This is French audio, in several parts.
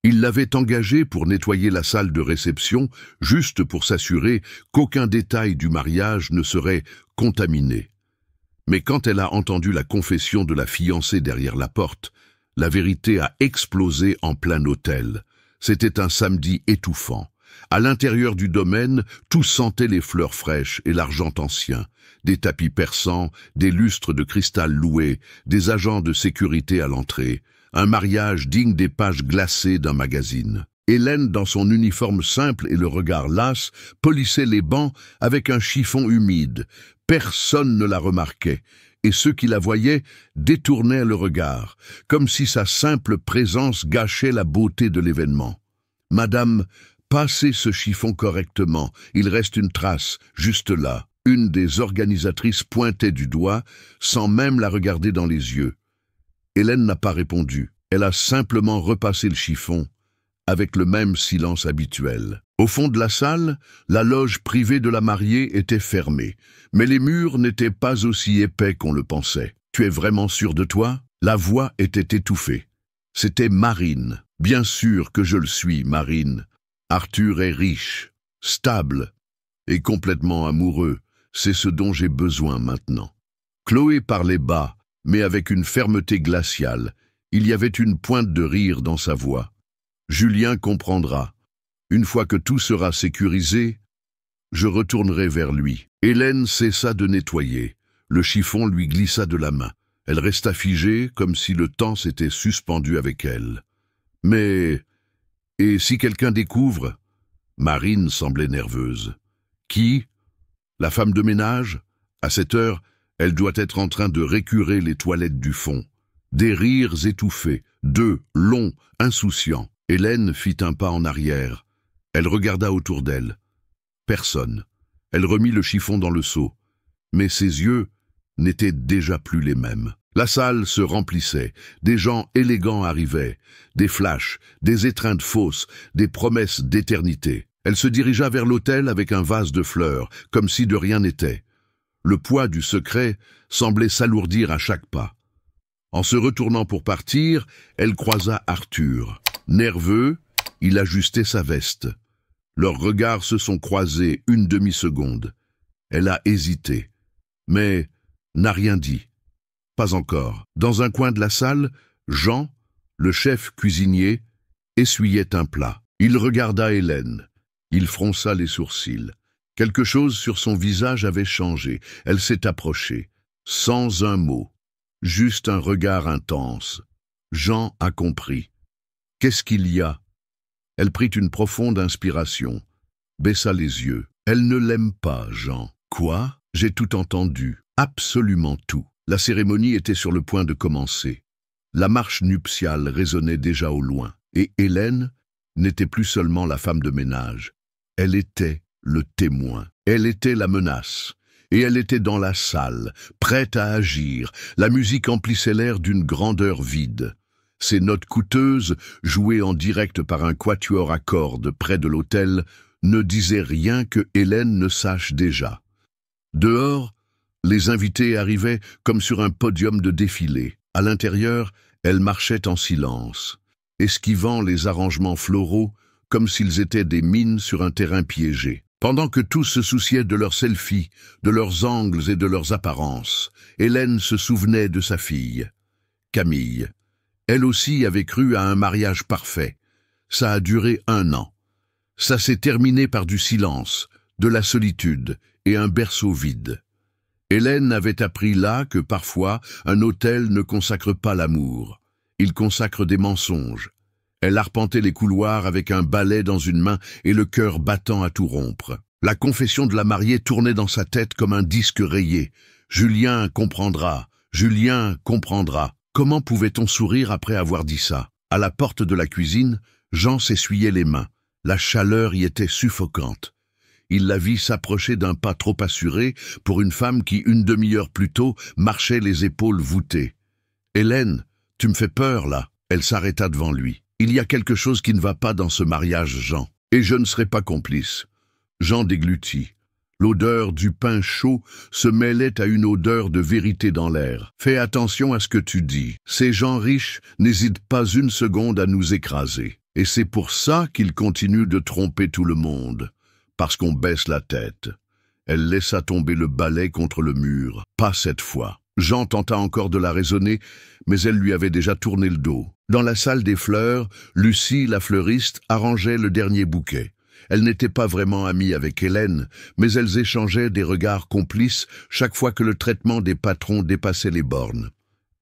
Il l'avait engagée pour nettoyer la salle de réception, juste pour s'assurer qu'aucun détail du mariage ne serait contaminé. Mais quand elle a entendu la confession de la fiancée derrière la porte, la vérité a explosé en plein hôtel. C'était un samedi étouffant. À l'intérieur du domaine, tout sentait les fleurs fraîches et l'argent ancien, des tapis persans, des lustres de cristal loués, des agents de sécurité à l'entrée, un mariage digne des pages glacées d'un magazine. Hélène, dans son uniforme simple et le regard las, polissait les bancs avec un chiffon humide. Personne ne la remarquait, et ceux qui la voyaient détournaient le regard, comme si sa simple présence gâchait la beauté de l'événement. « Madame, passez ce chiffon correctement, il reste une trace, juste là. » Une des organisatrices pointait du doigt, sans même la regarder dans les yeux. Hélène n'a pas répondu. Elle a simplement repassé le chiffon, avec le même silence habituel. Au fond de la salle, la loge privée de la mariée était fermée, mais les murs n'étaient pas aussi épais qu'on le pensait. « Tu es vraiment sûr de toi ?» La voix était étouffée. C'était Marine. « Bien sûr que je le suis, Marine. Arthur est riche, stable et complètement amoureux. C'est ce dont j'ai besoin maintenant. » Chloé parlait bas, mais avec une fermeté glaciale. Il y avait une pointe de rire dans sa voix. « Julien comprendra. Une fois que tout sera sécurisé, je retournerai vers lui. » Hélène cessa de nettoyer. Le chiffon lui glissa de la main. Elle resta figée, comme si le temps s'était suspendu avec elle. « Mais... et si quelqu'un découvre ?» Marine semblait nerveuse. « Qui ? La femme de ménage ? À cette heure, elle doit être en train de récurer les toilettes du fond. » Des rires étouffés, deux, longs, insouciants. Hélène fit un pas en arrière. Elle regarda autour d'elle. Personne. Elle remit le chiffon dans le seau. Mais ses yeux n'étaient déjà plus les mêmes. La salle se remplissait. Des gens élégants arrivaient. Des flashs, des étreintes fausses, des promesses d'éternité. Elle se dirigea vers l'autel avec un vase de fleurs, comme si de rien n'était. Le poids du secret semblait s'alourdir à chaque pas. En se retournant pour partir, elle croisa Arthur. Nerveux, il ajustait sa veste. Leurs regards se sont croisés une demi-seconde. Elle a hésité, mais n'a rien dit. Pas encore. Dans un coin de la salle, Jean, le chef cuisinier, essuyait un plat. Il regarda Hélène. Il fronça les sourcils. Quelque chose sur son visage avait changé. Elle s'est approchée, sans un mot. Juste un regard intense. Jean a compris. « Qu'est-ce qu'il y a ?» Elle prit une profonde inspiration, baissa les yeux. « Elle ne l'aime pas, Jean. »« Quoi ?» J'ai tout entendu, absolument tout. La cérémonie était sur le point de commencer. La marche nuptiale résonnait déjà au loin, et Hélène n'était plus seulement la femme de ménage. Elle était le témoin. Elle était la menace. Et elle était dans la salle, prête à agir. La musique emplissait l'air d'une grandeur vide. Ces notes coûteuses, jouées en direct par un quatuor à cordes près de l'autel, ne disaient rien que Hélène ne sache déjà. Dehors, les invités arrivaient comme sur un podium de défilé. À l'intérieur, elle marchait en silence, esquivant les arrangements floraux comme s'ils étaient des mines sur un terrain piégé. Pendant que tous se souciaient de leurs selfies, de leurs angles et de leurs apparences, Hélène se souvenait de sa fille, Camille. Elle aussi avait cru à un mariage parfait. Ça a duré 1 an. Ça s'est terminé par du silence, de la solitude et un berceau vide. Hélène avait appris là que parfois un autel ne consacre pas l'amour. Il consacre des mensonges. Elle arpentait les couloirs avec un balai dans une main et le cœur battant à tout rompre. La confession de la mariée tournait dans sa tête comme un disque rayé. Julien comprendra, Julien comprendra. Comment pouvait-on sourire après avoir dit ça? À la porte de la cuisine, Jean s'essuyait les mains. La chaleur y était suffocante. Il la vit s'approcher d'un pas trop assuré pour une femme qui, une demi-heure plus tôt, marchait les épaules voûtées. « Hélène, tu me fais peur, là !» Elle s'arrêta devant lui. « Il y a quelque chose qui ne va pas dans ce mariage, Jean, et je ne serai pas complice. » Jean déglutit. L'odeur du pain chaud se mêlait à une odeur de vérité dans l'air. « Fais attention à ce que tu dis. Ces gens riches n'hésitent pas une seconde à nous écraser. » Et c'est pour ça qu'il continue de tromper tout le monde, parce qu'on baisse la tête. Elle laissa tomber le balai contre le mur. Pas cette fois. Jean tenta encore de la raisonner, mais elle lui avait déjà tourné le dos. Dans la salle des fleurs, Lucie, la fleuriste, arrangeait le dernier bouquet. Elle n'était pas vraiment amie avec Hélène, mais elles échangeaient des regards complices chaque fois que le traitement des patrons dépassait les bornes.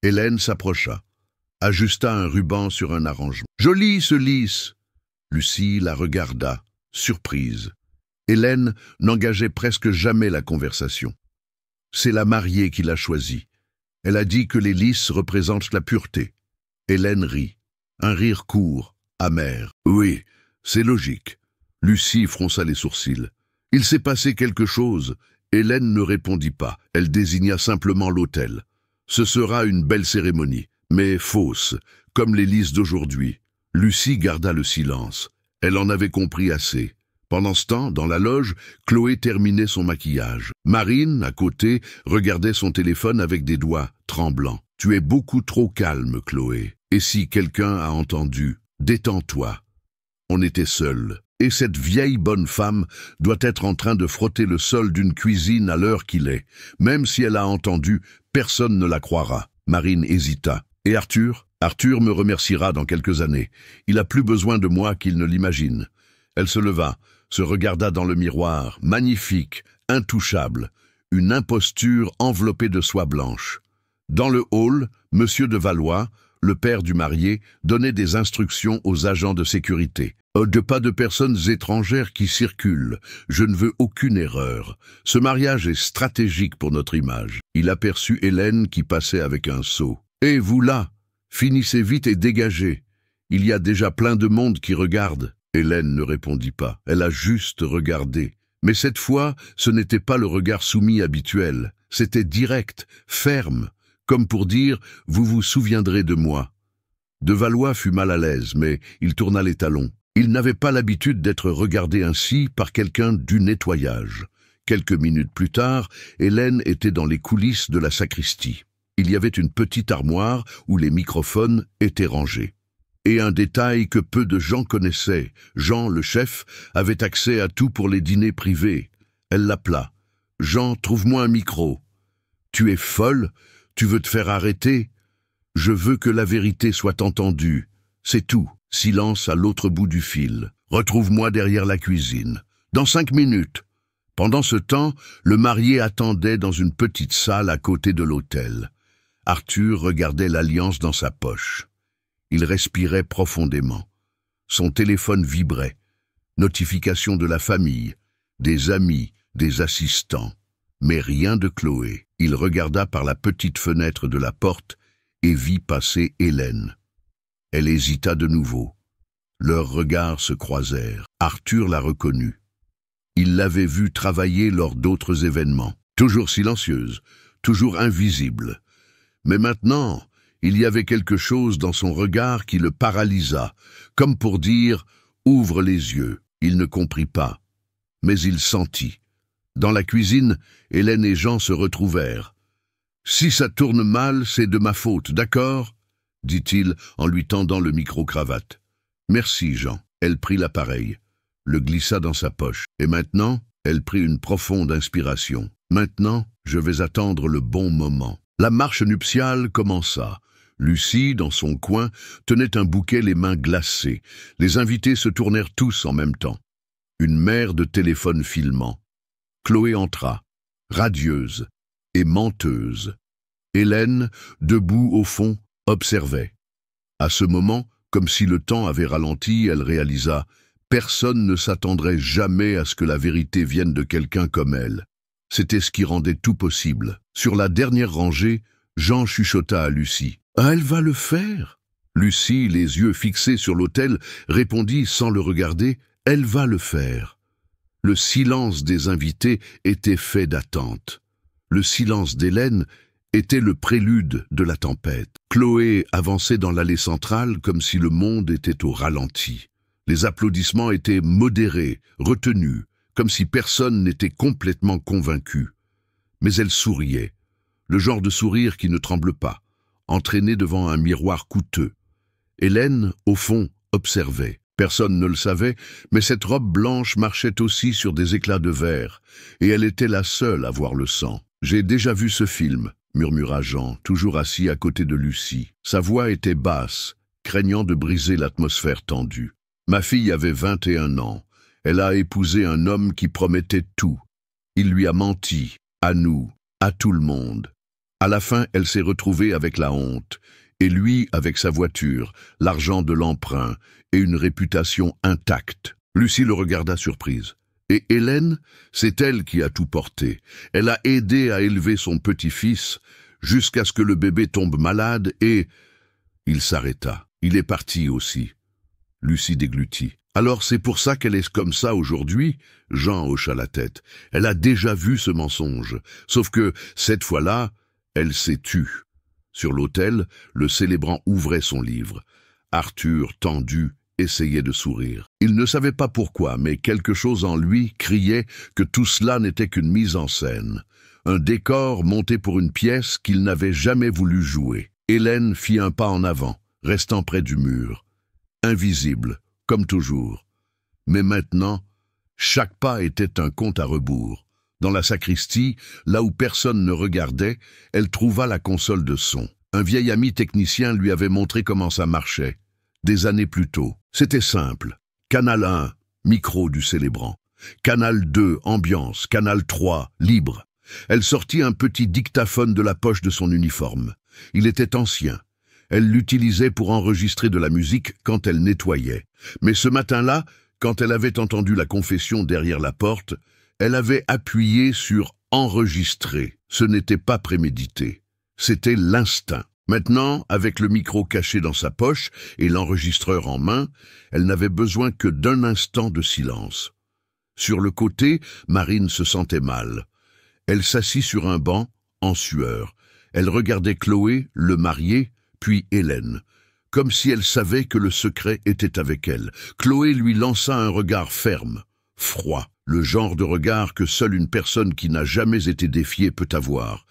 Hélène s'approcha, ajusta un ruban sur un arrangement. « Joli ce lys !» Lucie la regarda, surprise. Hélène n'engageait presque jamais la conversation. C'est la mariée qui l'a choisi. Elle a dit que les lys représentent la pureté. Hélène rit. Un rire court, amer. « Oui, c'est logique. » Lucie fronça les sourcils. « Il s'est passé quelque chose. » Hélène ne répondit pas. Elle désigna simplement l'autel. « Ce sera une belle cérémonie, mais fausse, comme les lys d'aujourd'hui. » Lucie garda le silence. Elle en avait compris assez. Pendant ce temps, dans la loge, Chloé terminait son maquillage. Marine, à côté, regardait son téléphone avec des doigts tremblants. « Tu es beaucoup trop calme, Chloé. Et si quelqu'un a entendu, détends-toi. » On était seuls. Et cette vieille bonne femme doit être en train de frotter le sol d'une cuisine à l'heure qu'il est. Même si elle a entendu, personne ne la croira. Marine hésita. « Et Arthur ? Arthur me remerciera dans quelques années. Il a plus besoin de moi qu'il ne l'imagine. » Elle se leva, se regarda dans le miroir, magnifique, intouchable, une imposture enveloppée de soie blanche. Dans le hall, Monsieur de Valois, le père du marié, donnait des instructions aux agents de sécurité. De pas de personnes étrangères qui circulent. Je ne veux aucune erreur. Ce mariage est stratégique pour notre image. Il aperçut Hélène qui passait avec un seau. « Et vous là, finissez vite et dégagez. Il y a déjà plein de monde qui regarde. » Hélène ne répondit pas. Elle a juste regardé. Mais cette fois, ce n'était pas le regard soumis habituel. C'était direct, ferme, comme pour dire « Vous vous souviendrez de moi ». De Valois fut mal à l'aise, mais il tourna les talons. Il n'avait pas l'habitude d'être regardé ainsi par quelqu'un du nettoyage. Quelques minutes plus tard, Hélène était dans les coulisses de la sacristie. Il y avait une petite armoire où les microphones étaient rangés. Et un détail que peu de gens connaissaient, Jean, le chef, avait accès à tout pour les dîners privés. Elle l'appela. « Jean, trouve-moi un micro. »« Tu es folle? Tu veux te faire arrêter? » »« Je veux que la vérité soit entendue. C'est tout. » Silence à l'autre bout du fil. « Retrouve-moi derrière la cuisine. Dans 5 minutes. » Pendant ce temps, le marié attendait dans une petite salle à côté de l'autel. Arthur regardait l'alliance dans sa poche. Il respirait profondément. Son téléphone vibrait. Notification de la famille, des amis, des assistants. Mais rien de Chloé. Il regarda par la petite fenêtre de la porte et vit passer Hélène. Elle hésita de nouveau. Leurs regards se croisèrent. Arthur la reconnut. Il l'avait vue travailler lors d'autres événements. Toujours silencieuse, toujours invisible. Mais maintenant, il y avait quelque chose dans son regard qui le paralysa, comme pour dire « Ouvre les yeux ». Il ne comprit pas, mais il sentit. Dans la cuisine, Hélène et Jean se retrouvèrent. « Si ça tourne mal, c'est de ma faute, d'accord ?» dit-il en lui tendant le micro-cravate. « Merci, Jean. » Elle prit l'appareil, le glissa dans sa poche. Et maintenant, elle prit une profonde inspiration. « Maintenant, je vais attendre le bon moment. » La marche nuptiale commença. Lucie, dans son coin, tenait un bouquet les mains glacées. Les invités se tournèrent tous en même temps. Une mer de téléphones filmant. Chloé entra, radieuse et menteuse. Hélène, debout au fond, observait. À ce moment, comme si le temps avait ralenti, elle réalisa « Personne ne s'attendrait jamais à ce que la vérité vienne de quelqu'un comme elle. » C'était ce qui rendait tout possible. Sur la dernière rangée, Jean chuchota à Lucie. « Ah, elle va le faire !» Lucie, les yeux fixés sur l'autel, répondit sans le regarder « Elle va le faire !» Le silence des invités était fait d'attente. Le silence d'Hélène était le prélude de la tempête. Chloé avançait dans l'allée centrale comme si le monde était au ralenti. Les applaudissements étaient modérés, retenus, comme si personne n'était complètement convaincu. Mais elle souriait, le genre de sourire qui ne tremble pas, entraînée devant un miroir coûteux. Hélène, au fond, observait. Personne ne le savait, mais cette robe blanche marchait aussi sur des éclats de verre, et elle était la seule à voir le sang. « J'ai déjà vu ce film », murmura Jean, toujours assis à côté de Lucie. Sa voix était basse, craignant de briser l'atmosphère tendue. « Ma fille avait 21 ans. Elle a épousé un homme qui promettait tout. Il lui a menti, à nous, à tout le monde. À la fin, elle s'est retrouvée avec la honte, et lui avec sa voiture, l'argent de l'emprunt et une réputation intacte. » Lucie le regarda surprise. « Et Hélène, c'est elle qui a tout porté. Elle a aidé à élever son petit-fils jusqu'à ce que le bébé tombe malade et... » Il s'arrêta. « Il est parti aussi. » Lucie déglutit. « Alors c'est pour ça qu'elle est comme ça aujourd'hui ?» Jean hocha la tête. « Elle a déjà vu ce mensonge. Sauf que, cette fois-là, elle s'est tue. » Sur l'autel, le célébrant ouvrait son livre. Arthur, tendu, essayait de sourire. Il ne savait pas pourquoi, mais quelque chose en lui criait que tout cela n'était qu'une mise en scène. Un décor monté pour une pièce qu'il n'avait jamais voulu jouer. Hélène fit un pas en avant, restant près du mur. Invisible, comme toujours. Mais maintenant, chaque pas était un compte à rebours. Dans la sacristie, là où personne ne regardait, elle trouva la console de son. Un vieil ami technicien lui avait montré comment ça marchait. Des années plus tôt. C'était simple. Canal 1, micro du célébrant. Canal 2, ambiance. Canal 3, libre. Elle sortit un petit dictaphone de la poche de son uniforme. Il était ancien. Elle l'utilisait pour enregistrer de la musique quand elle nettoyait. Mais ce matin-là, quand elle avait entendu la confession derrière la porte, elle avait appuyé sur « enregistrer ». Ce n'était pas prémédité. C'était l'instinct. Maintenant, avec le micro caché dans sa poche et l'enregistreur en main, elle n'avait besoin que d'un instant de silence. Sur le côté, Marine se sentait mal. Elle s'assit sur un banc, en sueur. Elle regardait Chloé, le marié, puis Hélène, comme si elle savait que le secret était avec elle. Chloé lui lança un regard ferme, froid, le genre de regard que seule une personne qui n'a jamais été défiée peut avoir.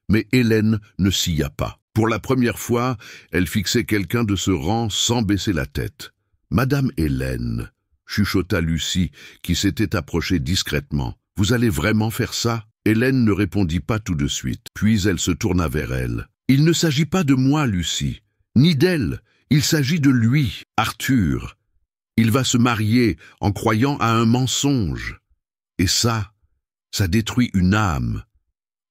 Mais Hélène ne scia pas. Pour la première fois, elle fixait quelqu'un de ce rang sans baisser la tête. « Madame Hélène », chuchota Lucie, qui s'était approchée discrètement. « Vous allez vraiment faire ça ?» Hélène ne répondit pas tout de suite, puis elle se tourna vers elle. « Il ne s'agit pas de moi, Lucie, ni d'elle, il s'agit de lui, Arthur. Il va se marier en croyant à un mensonge. Et ça détruit une âme.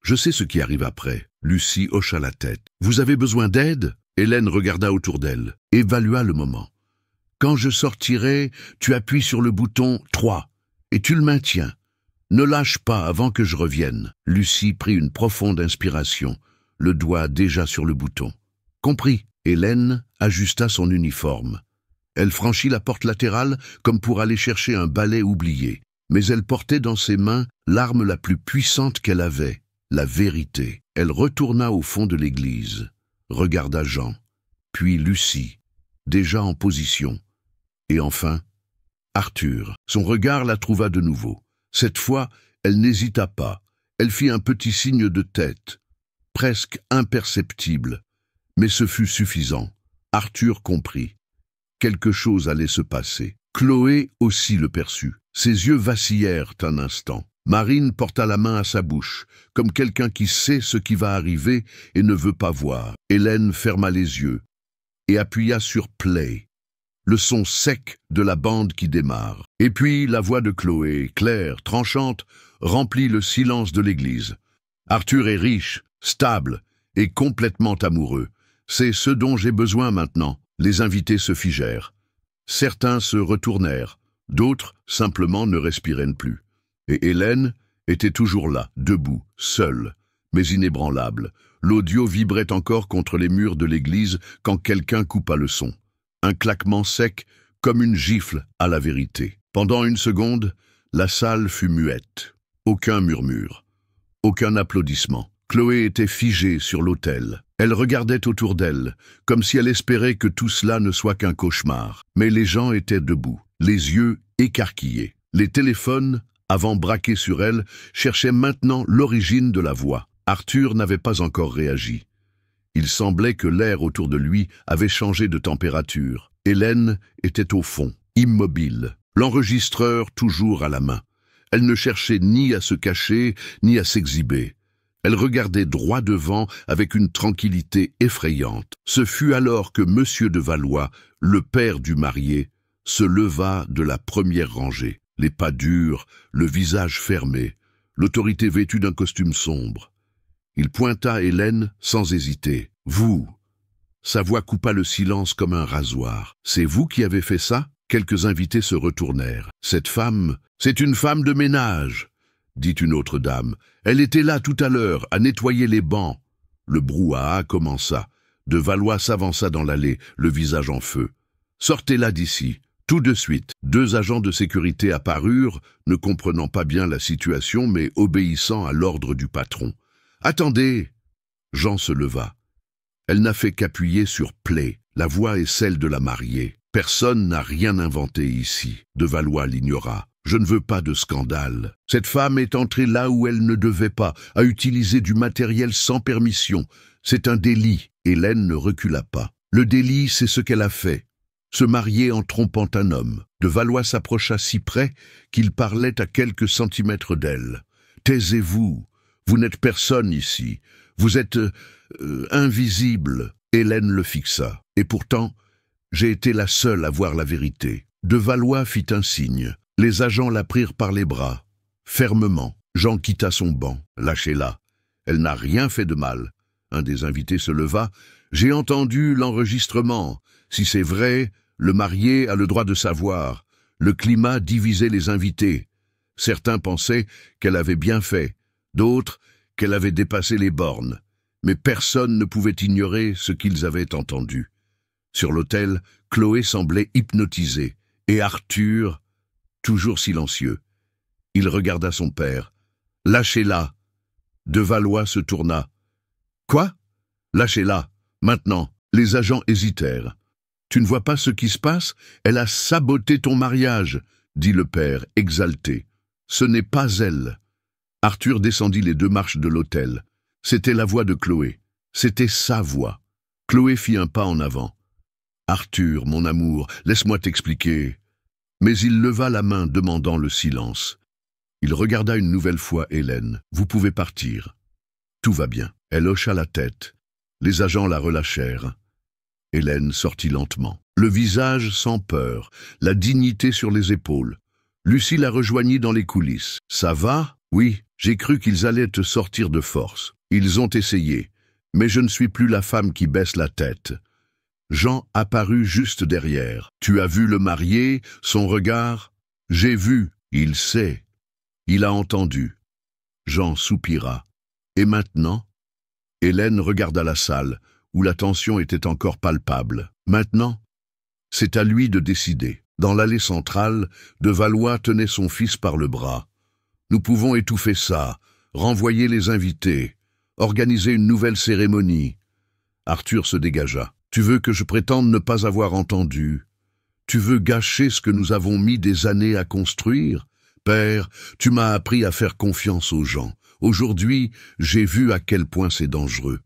Je sais ce qui arrive après. » Lucie hocha la tête. « Vous avez besoin d'aide ?» Hélène regarda autour d'elle, évalua le moment. « Quand je sortirai, tu appuies sur le bouton 3 et tu le maintiens. Ne lâche pas avant que je revienne. » Lucie prit une profonde inspiration, le doigt déjà sur le bouton. « Compris. » Hélène ajusta son uniforme. Elle franchit la porte latérale comme pour aller chercher un balai oublié. Mais elle portait dans ses mains l'arme la plus puissante qu'elle avait, la vérité. Elle retourna au fond de l'église, regarda Jean, puis Lucie, déjà en position, et enfin Arthur. Son regard la trouva de nouveau. Cette fois, elle n'hésita pas. Elle fit un petit signe de tête, presque imperceptible, mais ce fut suffisant. Arthur comprit. Quelque chose allait se passer. Chloé aussi le perçut. Ses yeux vacillèrent un instant. Marine porta la main à sa bouche, comme quelqu'un qui sait ce qui va arriver et ne veut pas voir. Hélène ferma les yeux et appuya sur « play », le son sec de la bande qui démarre. Et puis la voix de Chloé, claire, tranchante, remplit le silence de l'église. « Arthur est riche, stable et complètement amoureux. C'est ce dont j'ai besoin maintenant. » Les invités se figèrent. Certains se retournèrent, d'autres simplement ne respiraient plus. Et Hélène était toujours là, debout, seule, mais inébranlable. L'audio vibrait encore contre les murs de l'église quand quelqu'un coupa le son. Un claquement sec, comme une gifle à la vérité. Pendant une seconde, la salle fut muette. Aucun murmure, aucun applaudissement. Chloé était figée sur l'autel. Elle regardait autour d'elle, comme si elle espérait que tout cela ne soit qu'un cauchemar. Mais les gens étaient debout, les yeux écarquillés. Les téléphones, avant braqués sur elle, cherchaient maintenant l'origine de la voix. Arthur n'avait pas encore réagi. Il semblait que l'air autour de lui avait changé de température. Hélène était au fond, immobile, l'enregistreur toujours à la main. Elle ne cherchait ni à se cacher, ni à s'exhiber. Elle regardait droit devant avec une tranquillité effrayante. Ce fut alors que Monsieur de Valois, le père du marié, se leva de la première rangée, les pas durs, le visage fermé, l'autorité vêtue d'un costume sombre. Il pointa Hélène sans hésiter. « Vous !» Sa voix coupa le silence comme un rasoir. « C'est vous qui avez fait ça ?» Quelques invités se retournèrent. « Cette femme, c'est une femme de ménage !» dit une autre dame. « Elle était là tout à l'heure, à nettoyer les bancs. » Le brouhaha commença. De Valois s'avança dans l'allée, le visage en feu. « Sortez-la d'ici !» Tout de suite, 2 agents de sécurité apparurent, ne comprenant pas bien la situation, mais obéissant à l'ordre du patron. « Attendez !» Jean se leva. Elle n'a fait qu'appuyer sur « play ». La voix est celle de la mariée. Personne n'a rien inventé ici. De Valois l'ignora. Je ne veux pas de scandale. Cette femme est entrée là où elle ne devait pas, a utilisé du matériel sans permission. C'est un délit. Hélène ne recula pas. Le délit, c'est ce qu'elle a fait. Se marier en trompant un homme. De Valois s'approcha si près qu'il parlait à quelques centimètres d'elle. Taisez-vous. Vous n'êtes personne ici. Vous êtes invisible. Hélène le fixa. Et pourtant, j'ai été la seule à voir la vérité. De Valois fit un signe. Les agents la prirent par les bras. Fermement, Jean quitta son banc. Lâchez-la. Elle n'a rien fait de mal. Un des invités se leva. J'ai entendu l'enregistrement. Si c'est vrai, le marié a le droit de savoir. Le climat divisait les invités. Certains pensaient qu'elle avait bien fait. D'autres, qu'elle avait dépassé les bornes. Mais personne ne pouvait ignorer ce qu'ils avaient entendu. Sur l'autel, Chloé semblait hypnotisée, et Arthur, toujours silencieux. Il regarda son père. « Lâchez-la !» De Valois se tourna. « Quoi ? Lâchez-la, maintenant !» Les agents hésitèrent. « Tu ne vois pas ce qui se passe ? Elle a saboté ton mariage !» dit le père, exalté. « Ce n'est pas elle !» Arthur descendit les 2 marches de l'autel. C'était la voix de Chloé. C'était sa voix. Chloé fit un pas en avant. « Arthur, mon amour, laisse-moi t'expliquer. » Mais il leva la main demandant le silence. Il regarda une nouvelle fois Hélène. « Vous pouvez partir. Tout va bien. » Elle hocha la tête. Les agents la relâchèrent. Hélène sortit lentement. Le visage sans peur, la dignité sur les épaules. Lucie la rejoignit dans les coulisses. « Ça va ? Oui, j'ai cru qu'ils allaient te sortir de force. Ils ont essayé. Mais je ne suis plus la femme qui baisse la tête. » Jean apparut juste derrière. « Tu as vu le marié, son regard ?»« J'ai vu, il sait. Il a entendu. » Jean soupira. « Et maintenant ?» Hélène regarda la salle, où la tension était encore palpable. « Maintenant ?» C'est à lui de décider. Dans l'allée centrale, de Valois tenait son fils par le bras. « Nous pouvons étouffer ça, renvoyer les invités, organiser une nouvelle cérémonie. » Arthur se dégagea. « Tu veux que je prétende ne pas avoir entendu? Tu veux gâcher ce que nous avons mis des années à construire? Père, tu m'as appris à faire confiance aux gens. Aujourd'hui, j'ai vu à quel point c'est dangereux. »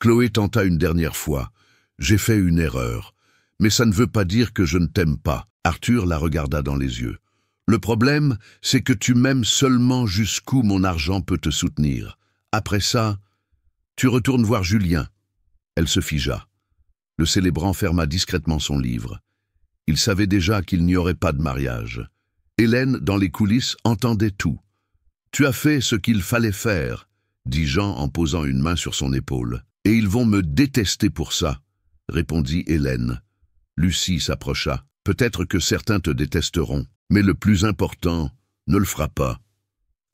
Chloé tenta une dernière fois. « J'ai fait une erreur. Mais ça ne veut pas dire que je ne t'aime pas. » Arthur la regarda dans les yeux. « Le problème, c'est que tu m'aimes seulement jusqu'où mon argent peut te soutenir. Après ça, tu retournes voir Julien. » Elle se figea. Le célébrant ferma discrètement son livre. Il savait déjà qu'il n'y aurait pas de mariage. Hélène, dans les coulisses, entendait tout. « Tu as fait ce qu'il fallait faire, » dit Jean en posant une main sur son épaule. « Et ils vont me détester pour ça, » répondit Hélène. Lucie s'approcha. « Peut-être que certains te détesteront, mais le plus important ne le fera pas. »«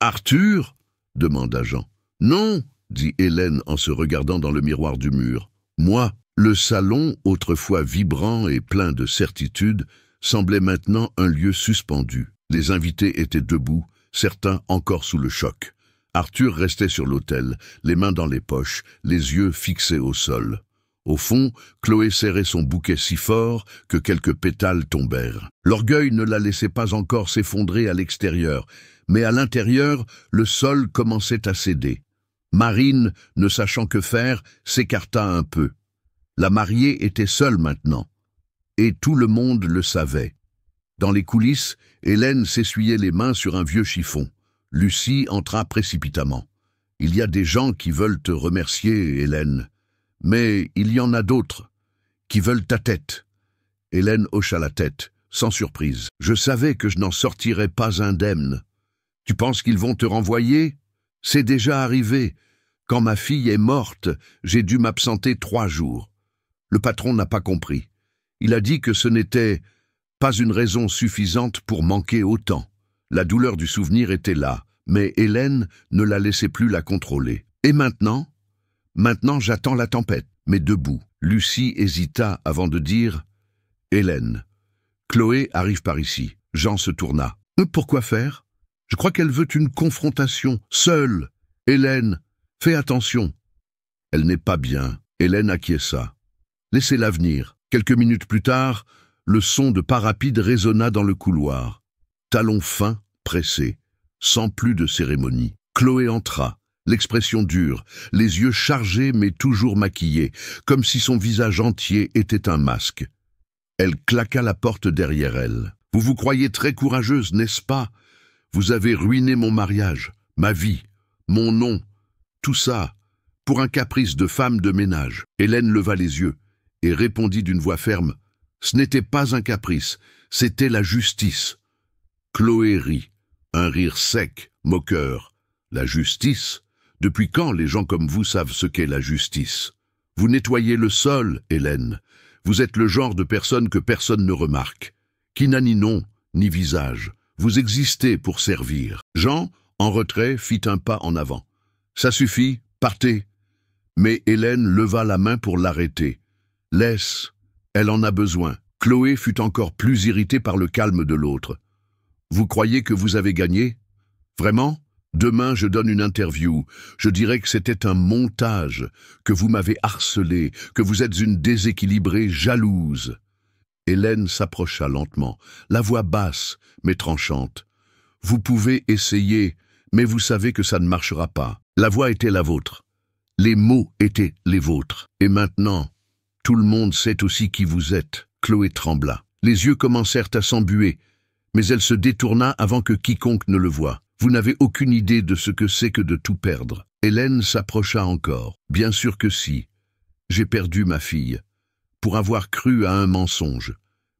Arthur ?» demanda Jean. « Non, » dit Hélène en se regardant dans le miroir du mur. « Moi ?» Le salon, autrefois vibrant et plein de certitude, semblait maintenant un lieu suspendu. Les invités étaient debout, certains encore sous le choc. Arthur restait sur l'autel, les mains dans les poches, les yeux fixés au sol. Au fond, Chloé serrait son bouquet si fort que quelques pétales tombèrent. L'orgueil ne la laissait pas encore s'effondrer à l'extérieur, mais à l'intérieur, le sol commençait à céder. Marine, ne sachant que faire, s'écarta un peu. La mariée était seule maintenant, et tout le monde le savait. Dans les coulisses, Hélène s'essuyait les mains sur un vieux chiffon. Lucie entra précipitamment. « Il y a des gens qui veulent te remercier, Hélène. Mais il y en a d'autres qui veulent ta tête. » Hélène hocha la tête, sans surprise. « Je savais que je n'en sortirais pas indemne. Tu penses qu'ils vont te renvoyer? C'est déjà arrivé. Quand ma fille est morte, j'ai dû m'absenter 3 jours. Le patron n'a pas compris. Il a dit que ce n'était pas une raison suffisante pour manquer autant. La douleur du souvenir était là, mais Hélène ne la laissait plus la contrôler. Et maintenant? Maintenant, j'attends la tempête, mais debout. » Lucie hésita avant de dire « Hélène, Chloé arrive par ici. » Jean se tourna. « Pourquoi faire? Je crois qu'elle veut une confrontation, seule. Hélène, fais attention. » « Elle n'est pas bien. » Hélène acquiesça. « Laissez-la venir. » Quelques minutes plus tard, le son de pas rapide résonna dans le couloir. Talons fins, pressés, sans plus de cérémonie. Chloé entra, l'expression dure, les yeux chargés mais toujours maquillés, comme si son visage entier était un masque. Elle claqua la porte derrière elle. « Vous vous croyez très courageuse, n'est-ce pas? Vous avez ruiné mon mariage, ma vie, mon nom, tout ça, pour un caprice de femme de ménage. » Hélène leva les yeux et répondit d'une voix ferme. « Ce n'était pas un caprice, c'était la justice. » Chloé rit, un rire sec, moqueur. « La justice? Depuis quand les gens comme vous savent ce qu'est la justice? Vous nettoyez le sol, Hélène. Vous êtes le genre de personne que personne ne remarque, qui n'a ni nom, ni visage. Vous existez pour servir. » Jean, en retrait, fit un pas en avant. « Ça suffit, partez. » Mais Hélène leva la main pour l'arrêter. « Laisse, elle en a besoin. » Chloé fut encore plus irritée par le calme de l'autre. « Vous croyez que vous avez gagné? Vraiment? Demain, je donne une interview. Je dirai que c'était un montage, que vous m'avez harcelé, que vous êtes une déséquilibrée jalouse. » Hélène s'approcha lentement, la voix basse, mais tranchante. « Vous pouvez essayer, mais vous savez que ça ne marchera pas. La voix était la vôtre. Les mots étaient les vôtres. Et maintenant, tout le monde sait aussi qui vous êtes. » Chloé trembla. Les yeux commencèrent à s'embuer, mais elle se détourna avant que quiconque ne le voie. « Vous n'avez aucune idée de ce que c'est que de tout perdre. » Hélène s'approcha encore. « Bien sûr que si. J'ai perdu ma fille. Pour avoir cru à un mensonge.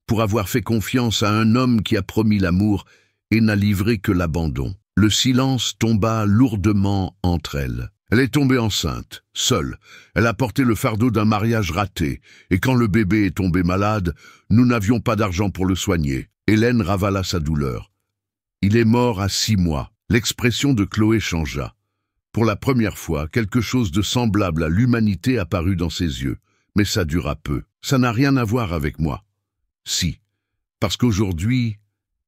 Pour avoir fait confiance à un homme qui a promis l'amour et n'a livré que l'abandon. » Le silence tomba lourdement entre elles. Elle est tombée enceinte, seule. Elle a porté le fardeau d'un mariage raté, et quand le bébé est tombé malade, nous n'avions pas d'argent pour le soigner. Hélène ravala sa douleur. Il est mort à 6 mois. L'expression de Chloé changea. Pour la première fois, quelque chose de semblable à l'humanité apparut dans ses yeux, mais ça dura peu. Ça n'a rien à voir avec moi. Si, parce qu'aujourd'hui,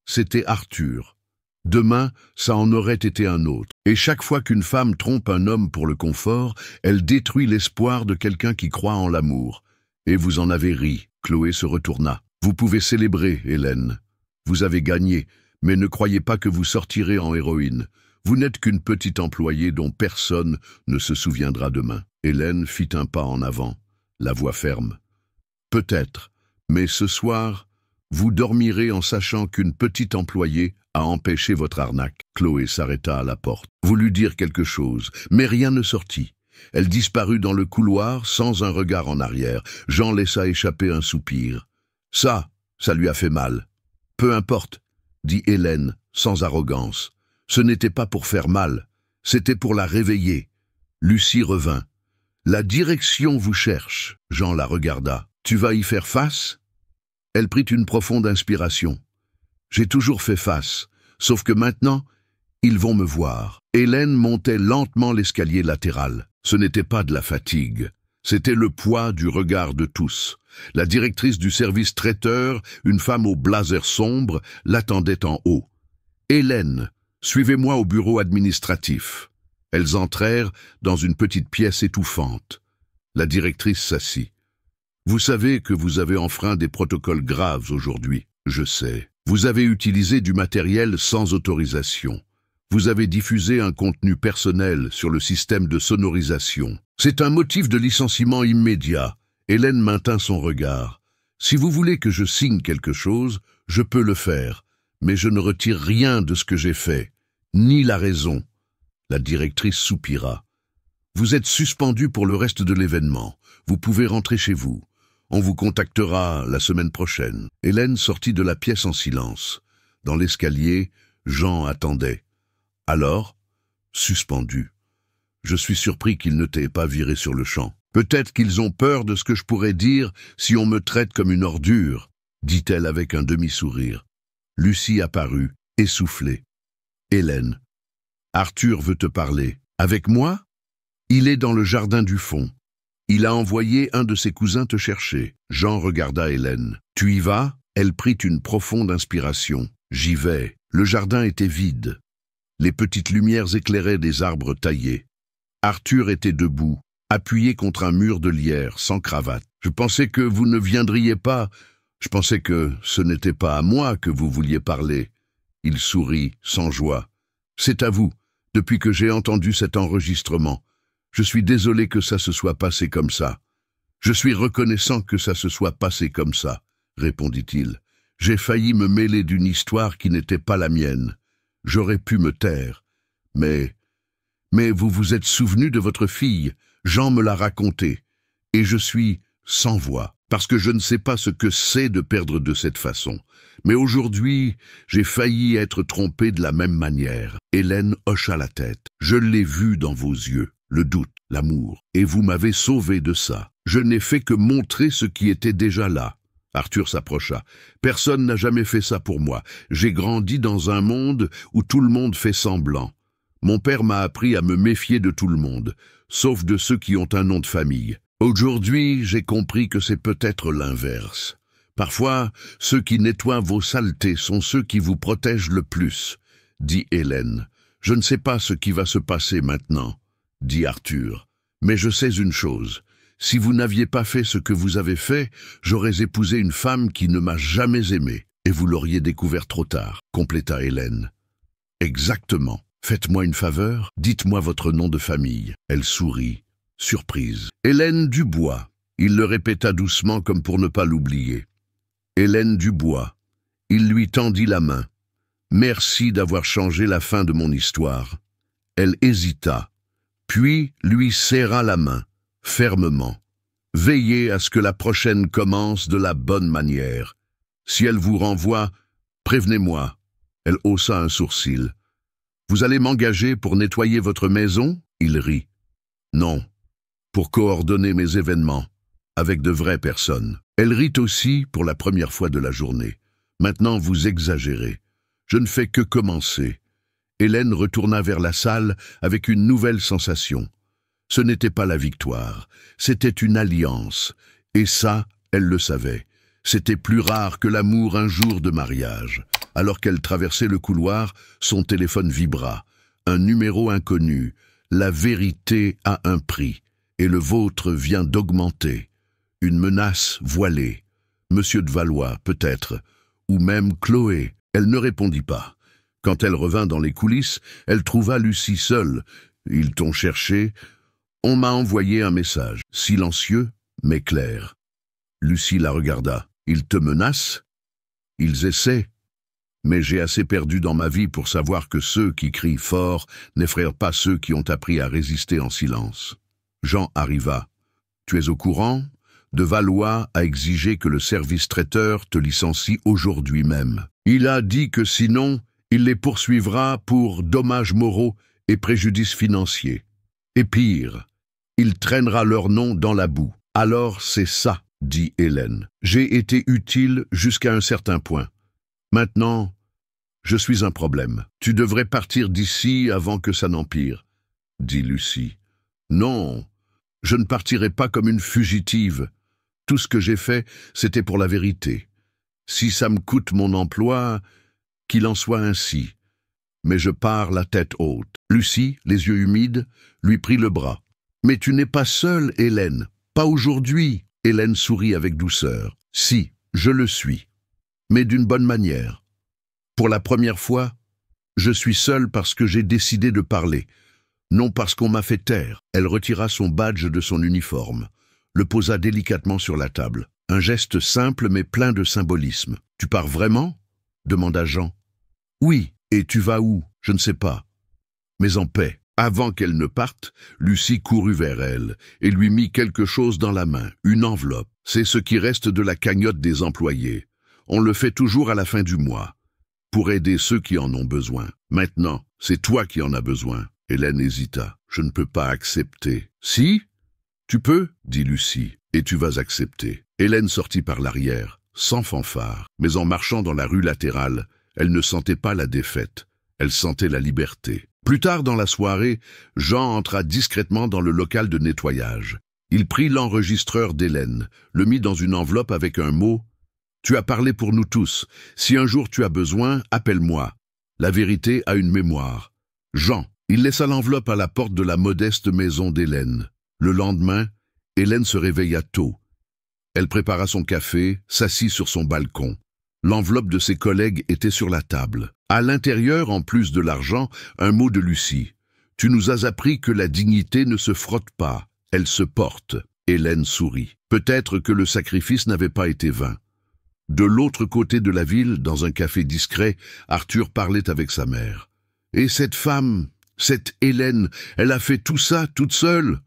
c'était Arthur. Demain, ça en aurait été un autre. Et chaque fois qu'une femme trompe un homme pour le confort, elle détruit l'espoir de quelqu'un qui croit en l'amour. Et vous en avez ri. Chloé se retourna. Vous pouvez célébrer, Hélène. Vous avez gagné, mais ne croyez pas que vous sortirez en héroïne. Vous n'êtes qu'une petite employée dont personne ne se souviendra demain. Hélène fit un pas en avant, la voix ferme. Peut-être, mais ce soir, vous dormirez en sachant qu'une petite employée a empêché votre arnaque. Chloé s'arrêta à la porte, voulut dire quelque chose, mais rien ne sortit. Elle disparut dans le couloir sans un regard en arrière. Jean laissa échapper un soupir. Ça lui a fait mal. Peu importe, dit Hélène, sans arrogance. Ce n'était pas pour faire mal, c'était pour la réveiller. Lucie revint. La direction vous cherche. Jean la regarda. Tu vas y faire face? Elle prit une profonde inspiration. J'ai toujours fait face, sauf que maintenant, ils vont me voir. Hélène montait lentement l'escalier latéral. Ce n'était pas de la fatigue, c'était le poids du regard de tous. La directrice du service traiteur, une femme au blazer sombre, l'attendait en haut. « Hélène, suivez-moi au bureau administratif. » Elles entrèrent dans une petite pièce étouffante. La directrice s'assit. « Vous savez que vous avez enfreint des protocoles graves aujourd'hui. Je sais. Vous avez utilisé du matériel sans autorisation. Vous avez diffusé un contenu personnel sur le système de sonorisation. C'est un motif de licenciement immédiat. » Hélène maintint son regard. Si vous voulez que je signe quelque chose, je peux le faire, mais je ne retire rien de ce que j'ai fait, ni la raison. La directrice soupira. Vous êtes suspendu pour le reste de l'événement. Vous pouvez rentrer chez vous. On vous contactera la semaine prochaine. Hélène sortit de la pièce en silence. Dans l'escalier, Jean attendait. Alors, suspendu. Je suis surpris qu'ils ne t'aient pas viré sur le champ. Peut-être qu'ils ont peur de ce que je pourrais dire si on me traite comme une ordure, dit-elle avec un demi-sourire. Lucie apparut, essoufflée. Hélène. Arthur veut te parler. Avec moi? Il est dans le jardin du fond. Il a envoyé un de ses cousins te chercher. Jean regarda Hélène. Tu y vas? Elle prit une profonde inspiration. J'y vais. Le jardin était vide. Les petites lumières éclairaient des arbres taillés. Arthur était debout, appuyé contre un mur de lierre, sans cravate. Je pensais que vous ne viendriez pas. Je pensais que ce n'était pas à moi que vous vouliez parler. Il sourit, sans joie. C'est à vous, depuis que j'ai entendu cet enregistrement. Je suis désolé que ça se soit passé comme ça. Je suis reconnaissant que ça se soit passé comme ça, répondit-il. J'ai failli me mêler d'une histoire qui n'était pas la mienne. J'aurais pu me taire. Mais vous vous êtes souvenu de votre fille. Jean me l'a raconté. Et je suis sans voix, parce que je ne sais pas ce que c'est de perdre de cette façon. Mais aujourd'hui, j'ai failli être trompé de la même manière. Hélène hocha la tête. Je l'ai vu dans vos yeux, le doute, l'amour. Et vous m'avez sauvé de ça. Je n'ai fait que montrer ce qui était déjà là. Arthur s'approcha. Personne n'a jamais fait ça pour moi. J'ai grandi dans un monde où tout le monde fait semblant. Mon père m'a appris à me méfier de tout le monde, sauf de ceux qui ont un nom de famille. Aujourd'hui, j'ai compris que c'est peut-être l'inverse. Parfois, ceux qui nettoient vos saletés sont ceux qui vous protègent le plus, dit Hélène. Je ne sais pas ce qui va se passer maintenant, dit Arthur. Mais je sais une chose. Si vous n'aviez pas fait ce que vous avez fait, j'aurais épousé une femme qui ne m'a jamais aimé, et vous l'auriez découvert trop tard, compléta Hélène. Exactement. Faites-moi une faveur, dites-moi votre nom de famille. Elle sourit, surprise. Hélène Dubois. Il le répéta doucement comme pour ne pas l'oublier. Hélène Dubois. Il lui tendit la main. Merci d'avoir changé la fin de mon histoire. Elle hésita, puis lui serra la main, fermement. Veillez à ce que la prochaine commence de la bonne manière. Si elle vous renvoie, prévenez-moi. Elle haussa un sourcil. Vous allez m'engager pour nettoyer votre maison? Il rit. Non, pour coordonner mes événements, avec de vraies personnes. Elle rit aussi pour la première fois de la journée. Maintenant, vous exagérez. Je ne fais que commencer. Hélène retourna vers la salle avec une nouvelle sensation. Ce n'était pas la victoire, c'était une alliance. Et ça, elle le savait. C'était plus rare que l'amour un jour de mariage. Alors qu'elle traversait le couloir, son téléphone vibra. Un numéro inconnu. La vérité a un prix. Et le vôtre vient d'augmenter. Une menace voilée. Monsieur de Valois, peut-être. Ou même Chloé. Elle ne répondit pas. Quand elle revint dans les coulisses, elle trouva Lucie seule. Ils t'ont cherché. On m'a envoyé un message. Silencieux, mais clair. Lucie la regarda. Ils te menacent? Ils essaient. Mais j'ai assez perdu dans ma vie pour savoir que ceux qui crient fort n'effraient pas ceux qui ont appris à résister en silence. Jean arriva. Tu es au courant? De Valois a exigé que le service traiteur te licencie aujourd'hui même. Il a dit que sinon, il les poursuivra pour dommages moraux et préjudices financiers. Et pire, il traînera leur nom dans la boue. Alors c'est ça, dit Hélène. J'ai été utile jusqu'à un certain point. Maintenant, je suis un problème. Tu devrais partir d'ici avant que ça n'empire, dit Lucie. Non, je ne partirai pas comme une fugitive. Tout ce que j'ai fait, c'était pour la vérité. Si ça me coûte mon emploi, qu'il en soit ainsi. Mais je pars la tête haute. Lucie, les yeux humides, lui prit le bras. Mais tu n'es pas seule, Hélène. Pas aujourd'hui. Hélène sourit avec douceur. Si, je le suis. Mais d'une bonne manière. Pour la première fois, je suis seule parce que j'ai décidé de parler. Non parce qu'on m'a fait taire. Elle retira son badge de son uniforme, le posa délicatement sur la table. Un geste simple mais plein de symbolisme. « Tu pars vraiment ?» demanda Jean. « Oui, et tu vas où? Je ne sais pas. » Mais en paix. Avant qu'elle ne parte, Lucie courut vers elle et lui mit quelque chose dans la main, une enveloppe. C'est ce qui reste de la cagnotte des employés. On le fait toujours à la fin du mois, pour aider ceux qui en ont besoin. Maintenant, c'est toi qui en as besoin. Hélène hésita. Je ne peux pas accepter. Si? Tu peux, dit Lucie, et tu vas accepter. Hélène sortit par l'arrière, sans fanfare, mais en marchant dans la rue latérale, elle ne sentait pas la défaite, elle sentait la liberté. Plus tard dans la soirée, Jean entra discrètement dans le local de nettoyage. Il prit l'enregistreur d'Hélène, le mit dans une enveloppe avec un mot « Tu as parlé pour nous tous. Si un jour tu as besoin, appelle-moi. La vérité a une mémoire. » Jean. Il laissa l'enveloppe à la porte de la modeste maison d'Hélène. Le lendemain, Hélène se réveilla tôt. Elle prépara son café, s'assit sur son balcon. L'enveloppe de ses collègues était sur la table. À l'intérieur, en plus de l'argent, un mot de Lucie. « Tu nous as appris que la dignité ne se frotte pas, elle se porte. » Hélène sourit. Peut-être que le sacrifice n'avait pas été vain. De l'autre côté de la ville, dans un café discret, Arthur parlait avec sa mère. « Et cette femme, cette Hélène, elle a fait tout ça toute seule ?»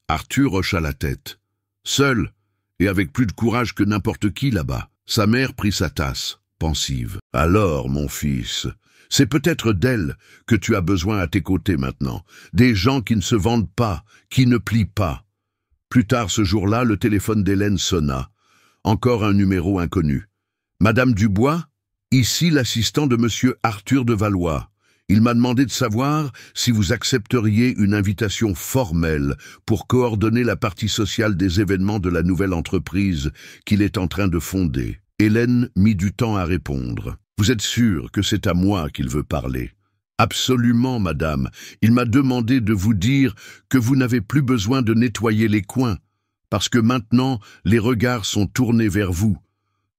Arthur hocha la tête. « Seule, et avec plus de courage que n'importe qui là-bas. » Sa mère prit sa tasse, pensive. « Alors, mon fils, c'est peut-être d'elle que tu as besoin à tes côtés maintenant. Des gens qui ne se vendent pas, qui ne plient pas. » Plus tard ce jour-là, le téléphone d'Hélène sonna. Encore un numéro inconnu. « Madame Dubois, ici l'assistant de monsieur Arthur de Valois. Il m'a demandé de savoir si vous accepteriez une invitation formelle pour coordonner la partie sociale des événements de la nouvelle entreprise qu'il est en train de fonder. » Hélène mit du temps à répondre. « Vous êtes sûre que c'est à moi qu'il veut parler ? » « Absolument, madame. Il m'a demandé de vous dire que vous n'avez plus besoin de nettoyer les coins, parce que maintenant les regards sont tournés vers vous.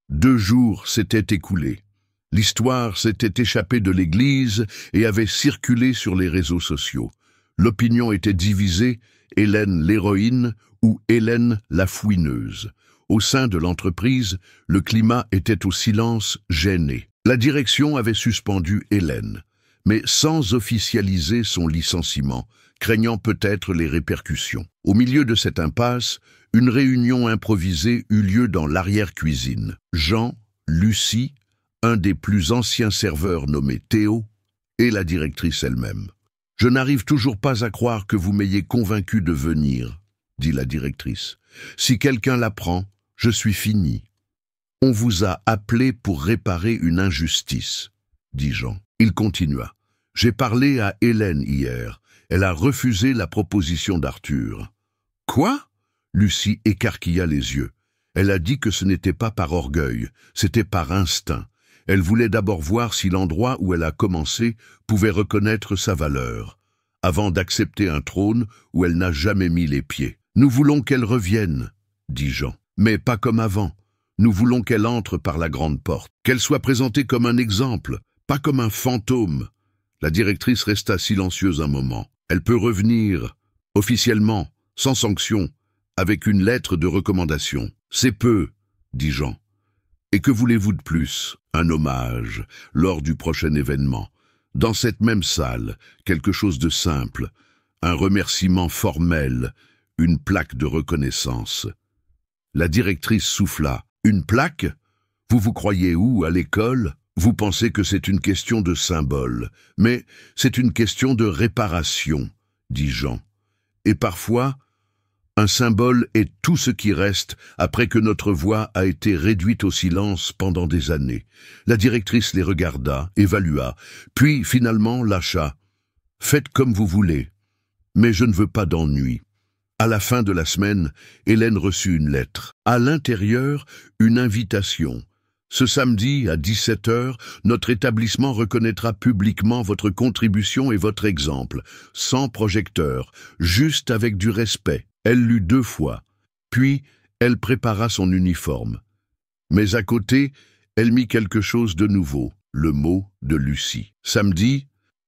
2 jours s'étaient écoulés. L'histoire s'était échappée de l'église et avait circulé sur les réseaux sociaux. L'opinion était divisée, Hélène l'héroïne ou Hélène la fouineuse. Au sein de l'entreprise, le climat était au silence gêné. La direction avait suspendu Hélène, mais sans officialiser son licenciement, craignant peut-être les répercussions. Au milieu de cette impasse, une réunion improvisée eut lieu dans l'arrière-cuisine. Jean, Lucie, un des plus anciens serveurs nommé Théo, et la directrice elle-même. « Je n'arrive toujours pas à croire que vous m'ayez convaincu de venir, » dit la directrice. « Si quelqu'un l'apprend, je suis fini. »« On vous a appelé pour réparer une injustice, » dit Jean. Il continua. « J'ai parlé à Hélène hier. Elle a refusé la proposition d'Arthur. »« Quoi ?» Lucie écarquilla les yeux. Elle a dit que ce n'était pas par orgueil, c'était par instinct. Elle voulait d'abord voir si l'endroit où elle a commencé pouvait reconnaître sa valeur, avant d'accepter un trône où elle n'a jamais mis les pieds. « Nous voulons qu'elle revienne, » dit Jean, « mais pas comme avant. Nous voulons qu'elle entre par la grande porte, qu'elle soit présentée comme un exemple, pas comme un fantôme. » La directrice resta silencieuse un moment. « Elle peut revenir, officiellement, sans sanction, avec une lettre de recommandation. »« C'est peu, » dit Jean. « Et que voulez-vous de plus ? Un hommage, lors du prochain événement. Dans cette même salle, quelque chose de simple, un remerciement formel, une plaque de reconnaissance. » La directrice souffla. « Une plaque ? Vous vous croyez où, à l'école ? Vous pensez que c'est une question de symbole, mais c'est une question de réparation, » dit Jean. « Et parfois, un symbole est tout ce qui reste après que notre voix a été réduite au silence pendant des années. » La directrice les regarda, évalua, puis finalement lâcha. « Faites comme vous voulez, mais je ne veux pas d'ennui. » À la fin de la semaine, Hélène reçut une lettre. À l'intérieur, une invitation. « Ce samedi, à 17 h, notre établissement reconnaîtra publiquement votre contribution et votre exemple, sans projecteur, juste avec du respect. » Elle lut 2 fois, puis elle prépara son uniforme. Mais à côté, elle mit quelque chose de nouveau, le mot de Lucie. Samedi,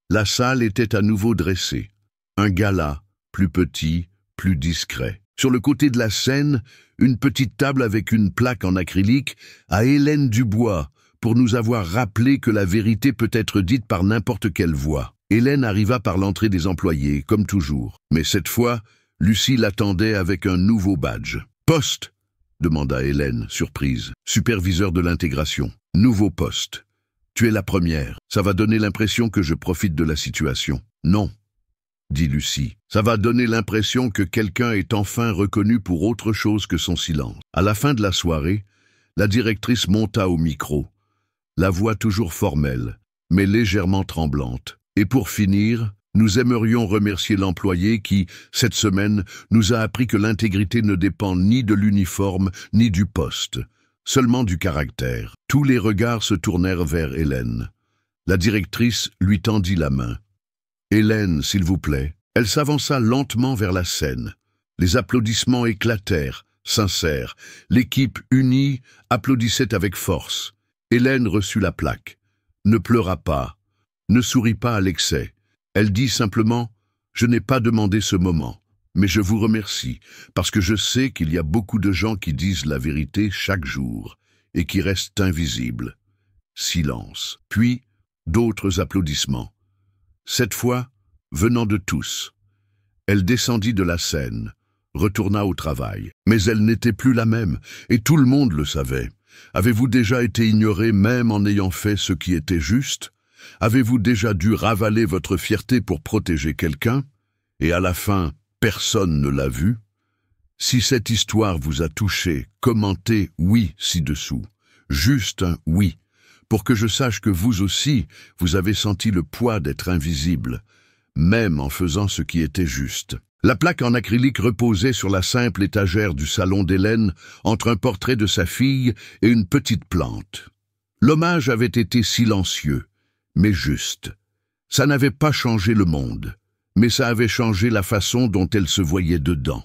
la salle était à nouveau dressée. Un gala, plus petit, plus discret. Sur le côté de la scène, une petite table avec une plaque en acrylique à Hélène Dubois, pour nous avoir rappelé que la vérité peut être dite par n'importe quelle voix. Hélène arriva par l'entrée des employés, comme toujours. Mais cette fois, Lucie l'attendait avec un nouveau badge. « Poste !» demanda Hélène, surprise. « Superviseur de l'intégration. Nouveau poste. Tu es la première. Ça va donner l'impression que je profite de la situation. »« Non, » dit Lucie. « Ça va donner l'impression que quelqu'un est enfin reconnu pour autre chose que son silence. » À la fin de la soirée, la directrice monta au micro, la voix toujours formelle, mais légèrement tremblante. Et pour finir, nous aimerions remercier l'employé qui, cette semaine, nous a appris que l'intégrité ne dépend ni de l'uniforme ni du poste, seulement du caractère. Tous les regards se tournèrent vers Hélène. La directrice lui tendit la main. « Hélène, s'il vous plaît. » Elle s'avança lentement vers la scène. Les applaudissements éclatèrent, sincères. L'équipe unie applaudissait avec force. Hélène reçut la plaque. Ne pleura pas. Ne sourit pas à l'excès. Elle dit simplement « Je n'ai pas demandé ce moment, mais je vous remercie, parce que je sais qu'il y a beaucoup de gens qui disent la vérité chaque jour et qui restent invisibles. » Silence. Puis, d'autres applaudissements. Cette fois, venant de tous. Elle descendit de la scène, retourna au travail. Mais elle n'était plus la même, et tout le monde le savait. Avez-vous déjà été ignoré même en ayant fait ce qui était juste ? Avez-vous déjà dû ravaler votre fierté pour protéger quelqu'un, et à la fin, personne ne l'a vu? Si cette histoire vous a touché, commentez « oui » ci-dessous. Juste un « oui », pour que je sache que vous aussi, vous avez senti le poids d'être invisible, même en faisant ce qui était juste. La plaque en acrylique reposait sur la simple étagère du salon d'Hélène, entre un portrait de sa fille et une petite plante. L'hommage avait été silencieux, mais juste. Ça n'avait pas changé le monde, mais ça avait changé la façon dont elle se voyait dedans.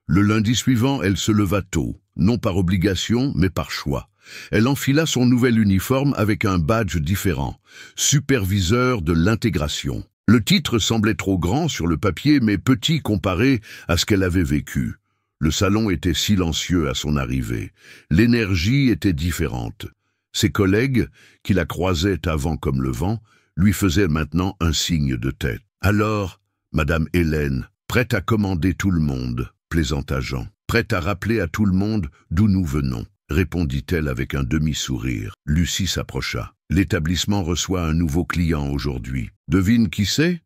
Le lundi suivant, elle se leva tôt, non par obligation, mais par choix. Elle enfila son nouvel uniforme avec un badge différent, superviseur de l'intégration. Le titre semblait trop grand sur le papier, mais petit comparé à ce qu'elle avait vécu. Le salon était silencieux à son arrivée. L'énergie était différente. Ses collègues, qui la croisaient avant comme le vent, lui faisaient maintenant un signe de tête. « Alors, Madame Hélène, prête à commander tout le monde, plaisanta Jean. Prête à rappeler à tout le monde d'où nous venons, répondit-elle avec un demi-sourire. Lucie s'approcha. L'établissement reçoit un nouveau client aujourd'hui. Devine qui c'est?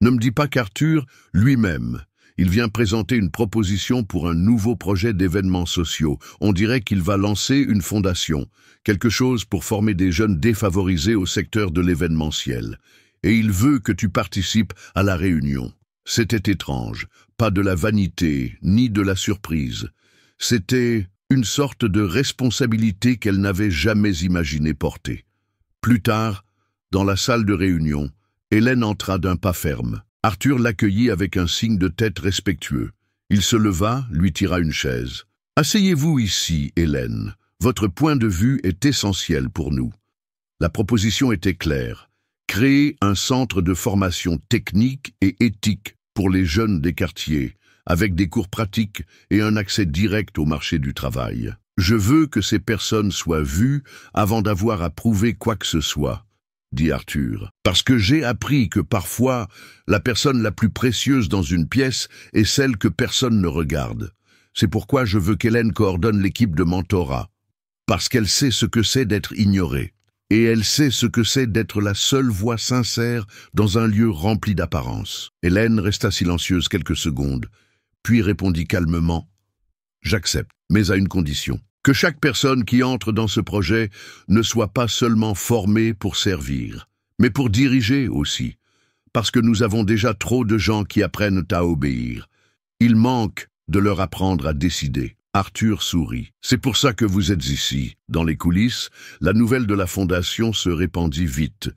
Ne me dis pas qu'Arthur, lui-même. Il vient présenter une proposition pour un nouveau projet d'événements sociaux. On dirait qu'il va lancer une fondation, quelque chose pour former des jeunes défavorisés au secteur de l'événementiel. Et il veut que tu participes à la réunion. C'était étrange, pas de la vanité, ni de la surprise. C'était une sorte de responsabilité qu'elle n'avait jamais imaginé porter. Plus tard, dans la salle de réunion, Hélène entra d'un pas ferme. Arthur l'accueillit avec un signe de tête respectueux. Il se leva, lui tira une chaise. « Asseyez-vous ici, Hélène. Votre point de vue est essentiel pour nous. » La proposition était claire. Créer un centre de formation technique et éthique pour les jeunes des quartiers, avec des cours pratiques et un accès direct au marché du travail. Je veux que ces personnes soient vues avant d'avoir à prouver quoi que ce soit, dit Arthur, parce que j'ai appris que parfois, la personne la plus précieuse dans une pièce est celle que personne ne regarde. C'est pourquoi je veux qu'Hélène coordonne l'équipe de mentorat, parce qu'elle sait ce que c'est d'être ignorée, et elle sait ce que c'est d'être la seule voix sincère dans un lieu rempli d'apparence. Hélène resta silencieuse quelques secondes, puis répondit calmement « J'accepte, mais à une condition. Que chaque personne qui entre dans ce projet ne soit pas seulement formée pour servir, mais pour diriger aussi, parce que nous avons déjà trop de gens qui apprennent à obéir. Il manque de leur apprendre à décider. » Arthur sourit. « C'est pour ça que vous êtes ici. » Dans les coulisses, la nouvelle de la fondation se répandit vite.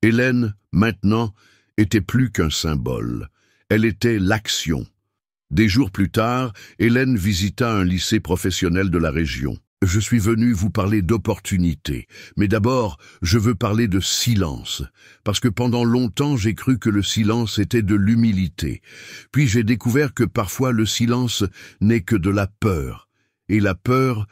Hélène, maintenant, était plus qu'un symbole. Elle était l'action. Des jours plus tard, Hélène visita un lycée professionnel de la région. Je suis venu vous parler d'opportunité, mais d'abord, je veux parler de silence, parce que pendant longtemps j'ai cru que le silence était de l'humilité. Puis j'ai découvert que parfois le silence n'est que de la peur. Et la peur,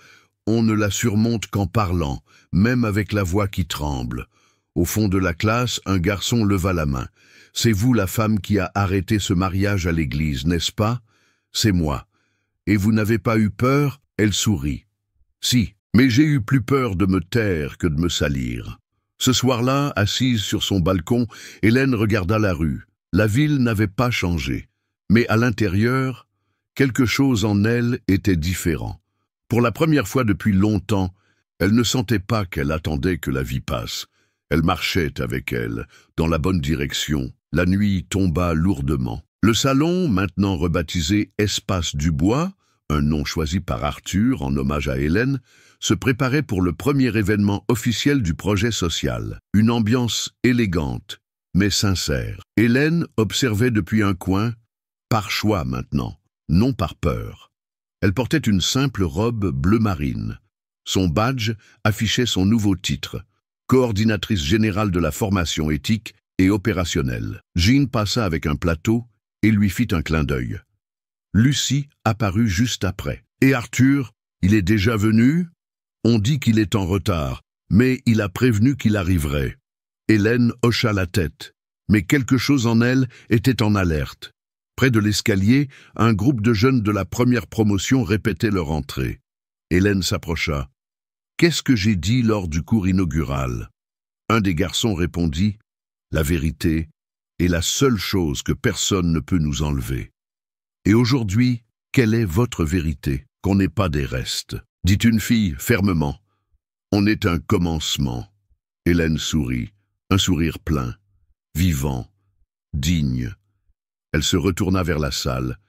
on ne la surmonte qu'en parlant, même avec la voix qui tremble. Au fond de la classe, un garçon leva la main. « C'est vous la femme qui a arrêté ce mariage à l'église, n'est-ce pas ? » « C'est moi. »« Et vous n'avez pas eu peur ?» Elle sourit. « Si, mais j'ai eu plus peur de me taire que de me salir. » Ce soir-là, assise sur son balcon, Hélène regarda la rue. La ville n'avait pas changé. Mais à l'intérieur, quelque chose en elle était différent. Pour la première fois depuis longtemps, elle ne sentait pas qu'elle attendait que la vie passe. Elle marchait avec elle, dans la bonne direction. La nuit tomba lourdement. Le salon, maintenant rebaptisé Espace du Bois, un nom choisi par Arthur en hommage à Hélène, se préparait pour le premier événement officiel du projet social. Une ambiance élégante, mais sincère. Hélène observait depuis un coin, par choix maintenant, non par peur. Elle portait une simple robe bleu marine. Son badge affichait son nouveau titre, coordinatrice générale de la formation éthique et opérationnelle. Jean passa avec un plateau et lui fit un clin d'œil. Lucie apparut juste après. « Et Arthur, il est déjà venu ? On dit qu'il est en retard, mais il a prévenu qu'il arriverait. » Hélène hocha la tête, mais quelque chose en elle était en alerte. Près de l'escalier, un groupe de jeunes de la première promotion répétait leur entrée. Hélène s'approcha. « Qu'est-ce que j'ai dit lors du cours inaugural ?» Un des garçons répondit « La vérité est la seule chose que personne ne peut nous enlever. » Et aujourd'hui, quelle est votre vérité? Qu'on n'est pas des restes, dit une fille fermement. On est un commencement. Hélène sourit, un sourire plein, vivant, digne. Elle se retourna vers la salle.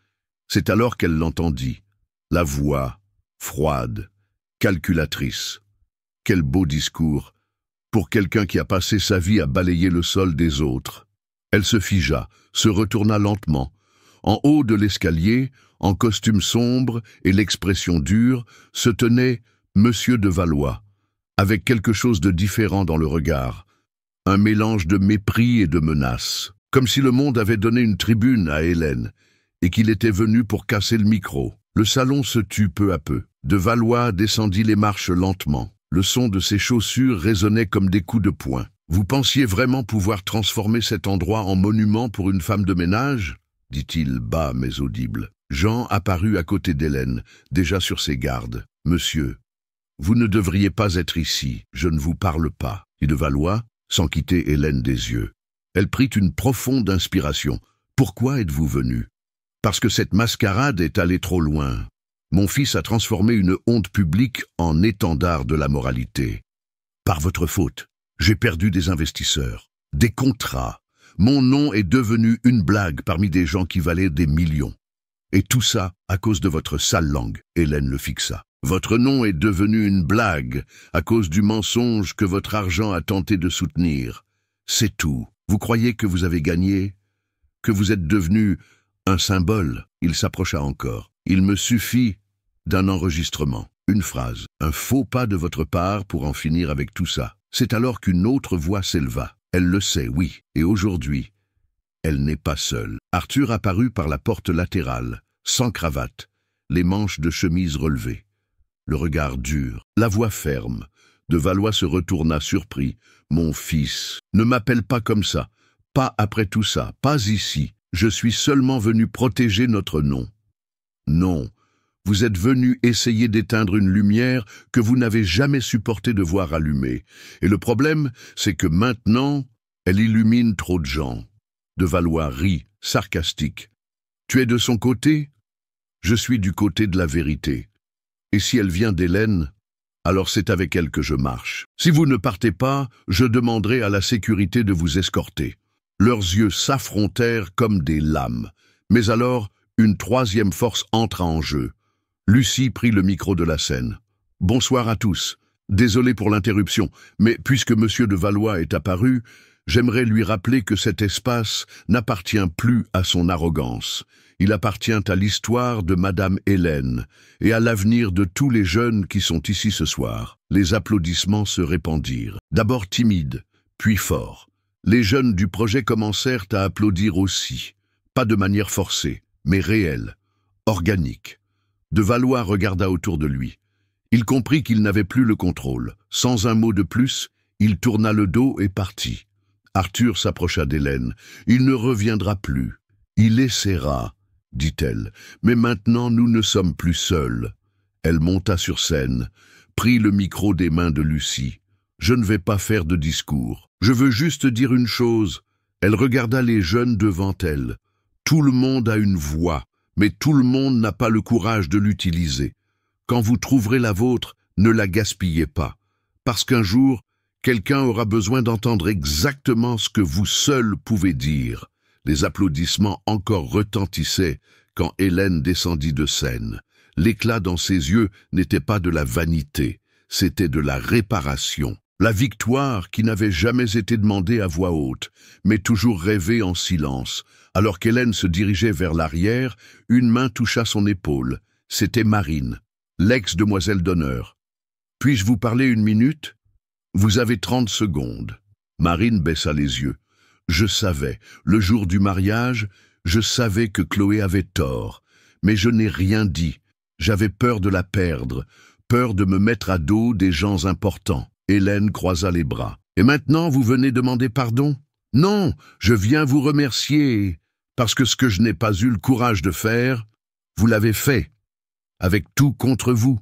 C'est alors qu'elle l'entendit. La voix, froide, calculatrice. Quel beau discours, pour quelqu'un qui a passé sa vie à balayer le sol des autres. Elle se figea, se retourna lentement. En haut de l'escalier, en costume sombre et l'expression dure, se tenait Monsieur de Valois, avec quelque chose de différent dans le regard, un mélange de mépris et de menace, comme si le monde avait donné une tribune à Hélène, et qu'il était venu pour casser le micro. Le salon se tut peu à peu. De Valois descendit les marches lentement. Le son de ses chaussures résonnait comme des coups de poing. « Vous pensiez vraiment pouvoir transformer cet endroit en monument pour une femme de ménage ?» dit-il bas mais audible. Jean apparut à côté d'Hélène, déjà sur ses gardes. « Monsieur, vous ne devriez pas être ici, je ne vous parle pas, » dit de Valois, sans quitter Hélène des yeux. Elle prit une profonde inspiration. « Pourquoi êtes-vous venu ? » « Parce que cette mascarade est allée trop loin. Mon fils a transformé une honte publique en étendard de la moralité. Par votre faute, j'ai perdu des investisseurs, des contrats. Mon nom est devenu une blague parmi des gens qui valaient des millions. Et tout ça à cause de votre sale langue. » Hélène le fixa. « Votre nom est devenu une blague à cause du mensonge que votre argent a tenté de soutenir. C'est tout. Vous croyez que vous avez gagné? Que vous êtes devenu un symbole ?» Il s'approcha encore. « Il me suffit d'un enregistrement, une phrase, un faux pas de votre part pour en finir avec tout ça. » C'est alors qu'une autre voix s'éleva. Elle le sait, oui, et aujourd'hui, elle n'est pas seule. Arthur apparut par la porte latérale, sans cravate, les manches de chemise relevées. Le regard dur, la voix ferme. De Valois se retourna surpris. « Mon fils, ne m'appelle pas comme ça. Pas après tout ça, pas ici. Je suis seulement venu protéger notre nom. » Non, vous êtes venu essayer d'éteindre une lumière que vous n'avez jamais supporté de voir allumée. Et le problème, c'est que maintenant, elle illumine trop de gens. De Valois rit, sarcastique. « Tu es de son côté ? Je suis du côté de la vérité. Et si elle vient d'Hélène, alors c'est avec elle que je marche. Si vous ne partez pas, je demanderai à la sécurité de vous escorter. » Leurs yeux s'affrontèrent comme des lames. Mais alors, une troisième force entra en jeu. Lucie prit le micro de la scène. « Bonsoir à tous. Désolé pour l'interruption, mais puisque Monsieur de Valois est apparu, J'aimerais lui rappeler que cet espace n'appartient plus à son arrogance. Il appartient à l'histoire de Madame Hélène et à l'avenir de tous les jeunes qui sont ici ce soir. Les applaudissements se répandirent, d'abord timides, puis forts. Les jeunes du projet commencèrent à applaudir aussi, pas de manière forcée, mais réelle, organique. De Valois regarda autour de lui. Il comprit qu'il n'avait plus le contrôle. Sans un mot de plus, il tourna le dos et partit. Arthur s'approcha d'Hélène. « Il ne reviendra plus. Il essaiera, dit-elle. Mais maintenant, nous ne sommes plus seuls. » Elle monta sur scène, prit le micro des mains de Lucie. « Je ne vais pas faire de discours. Je veux juste dire une chose. » Elle regarda les jeunes devant elle. « Tout le monde a une voix, mais tout le monde n'a pas le courage de l'utiliser. Quand vous trouverez la vôtre, ne la gaspillez pas. Parce qu'un jour, quelqu'un aura besoin d'entendre exactement ce que vous seuls pouvez dire. » Les applaudissements encore retentissaient quand Hélène descendit de scène. L'éclat dans ses yeux n'était pas de la vanité, c'était de la réparation. La victoire qui n'avait jamais été demandée à voix haute, mais toujours rêvée en silence. Alors qu'Hélène se dirigeait vers l'arrière, une main toucha son épaule. C'était Marine, l'ex-demoiselle d'honneur. « Puis-je vous parler une minute ? Vous avez 30 secondes. » Marine baissa les yeux. « Je savais, le jour du mariage, je savais que Chloé avait tort, mais je n'ai rien dit. J'avais peur de la perdre, peur de me mettre à dos des gens importants. » Hélène croisa les bras. « Et maintenant, vous venez demander pardon ? Non, je viens vous remercier, parce que ce que je n'ai pas eu le courage de faire, vous l'avez fait, avec tout contre vous. »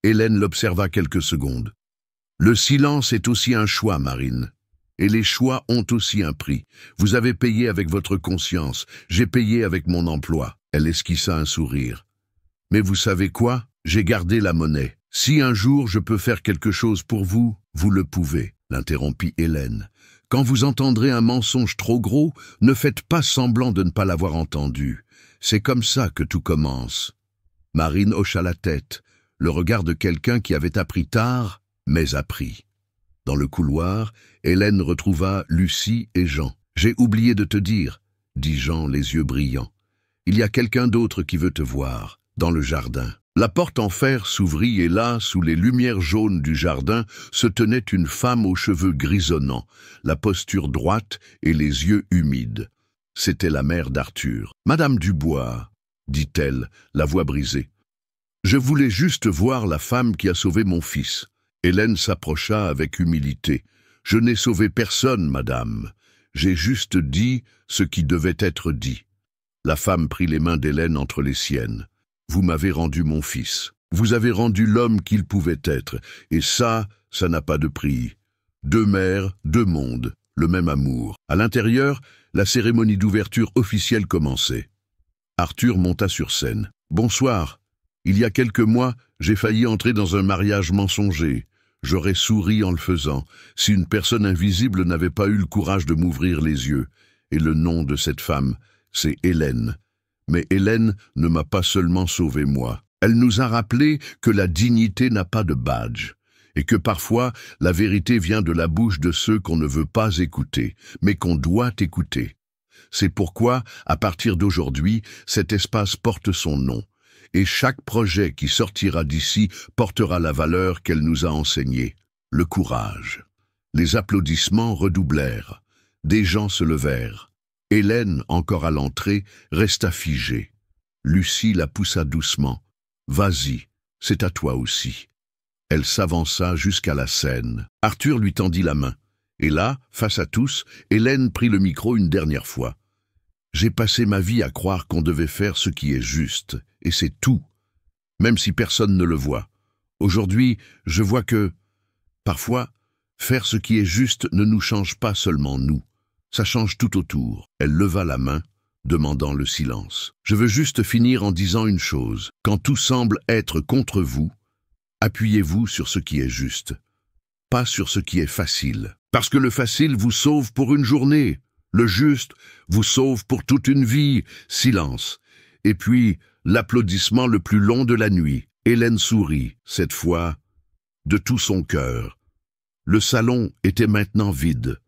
Hélène l'observa quelques secondes. « Le silence est aussi un choix, Marine. Et les choix ont aussi un prix. Vous avez payé avec votre conscience, j'ai payé avec mon emploi. » Elle esquissa un sourire. « Mais vous savez quoi ? J'ai gardé la monnaie. Si un jour je peux faire quelque chose pour vous, vous le pouvez, » l'interrompit Hélène. « Quand vous entendrez un mensonge trop gros, ne faites pas semblant de ne pas l'avoir entendu. C'est comme ça que tout commence. » Marine hocha la tête, le regard de quelqu'un qui avait appris tard, mais appris. Dans le couloir, Hélène retrouva Lucie et Jean. « J'ai oublié de te dire, » dit Jean, les yeux brillants. « Il y a quelqu'un d'autre qui veut te voir, dans le jardin. » La porte en fer s'ouvrit et là, sous les lumières jaunes du jardin, se tenait une femme aux cheveux grisonnants, la posture droite et les yeux humides. C'était la mère d'Arthur. « Madame Dubois, » dit-elle, la voix brisée. « Je voulais juste voir la femme qui a sauvé mon fils. » Hélène s'approcha avec humilité. « Je n'ai sauvé personne, madame. J'ai juste dit ce qui devait être dit. » La femme prit les mains d'Hélène entre les siennes. « Vous m'avez rendu mon fils. Vous avez rendu l'homme qu'il pouvait être. Et ça n'a pas de prix. 2 mères, 2 mondes, le même amour. » À l'intérieur, la cérémonie d'ouverture officielle commençait. Arthur monta sur scène. « Bonsoir. Il y a quelques mois, j'ai failli entrer dans un mariage mensonger. J'aurais souri en le faisant, si une personne invisible n'avait pas eu le courage de m'ouvrir les yeux. Et le nom de cette femme, c'est Hélène. Mais Hélène ne m'a pas seulement sauvé moi. Elle nous a rappelé que la dignité n'a pas de badge, et que parfois la vérité vient de la bouche de ceux qu'on ne veut pas écouter, mais qu'on doit écouter. C'est pourquoi, à partir d'aujourd'hui, cet espace porte son nom, et chaque projet qui sortira d'ici portera la valeur qu'elle nous a enseignée, le courage. » Les applaudissements redoublèrent. Des gens se levèrent. Hélène, encore à l'entrée, resta figée. Lucie la poussa doucement. « Vas-y, c'est à toi aussi. » Elle s'avança jusqu'à la scène. Arthur lui tendit la main. Et là, face à tous, Hélène prit le micro une dernière fois. « J'ai passé ma vie à croire qu'on devait faire ce qui est juste, et c'est tout, même si personne ne le voit. Aujourd'hui, je vois que, parfois, faire ce qui est juste ne nous change pas seulement nous. Ça change tout autour. » Elle leva la main, demandant le silence. « Je veux juste finir en disant une chose. Quand tout semble être contre vous, appuyez-vous sur ce qui est juste, pas sur ce qui est facile. Parce que le facile vous sauve pour une journée, le juste vous sauve pour toute une vie. » Silence. Et puis, l'applaudissement le plus long de la nuit. Hélène sourit, cette fois, de tout son cœur. Le salon était maintenant vide.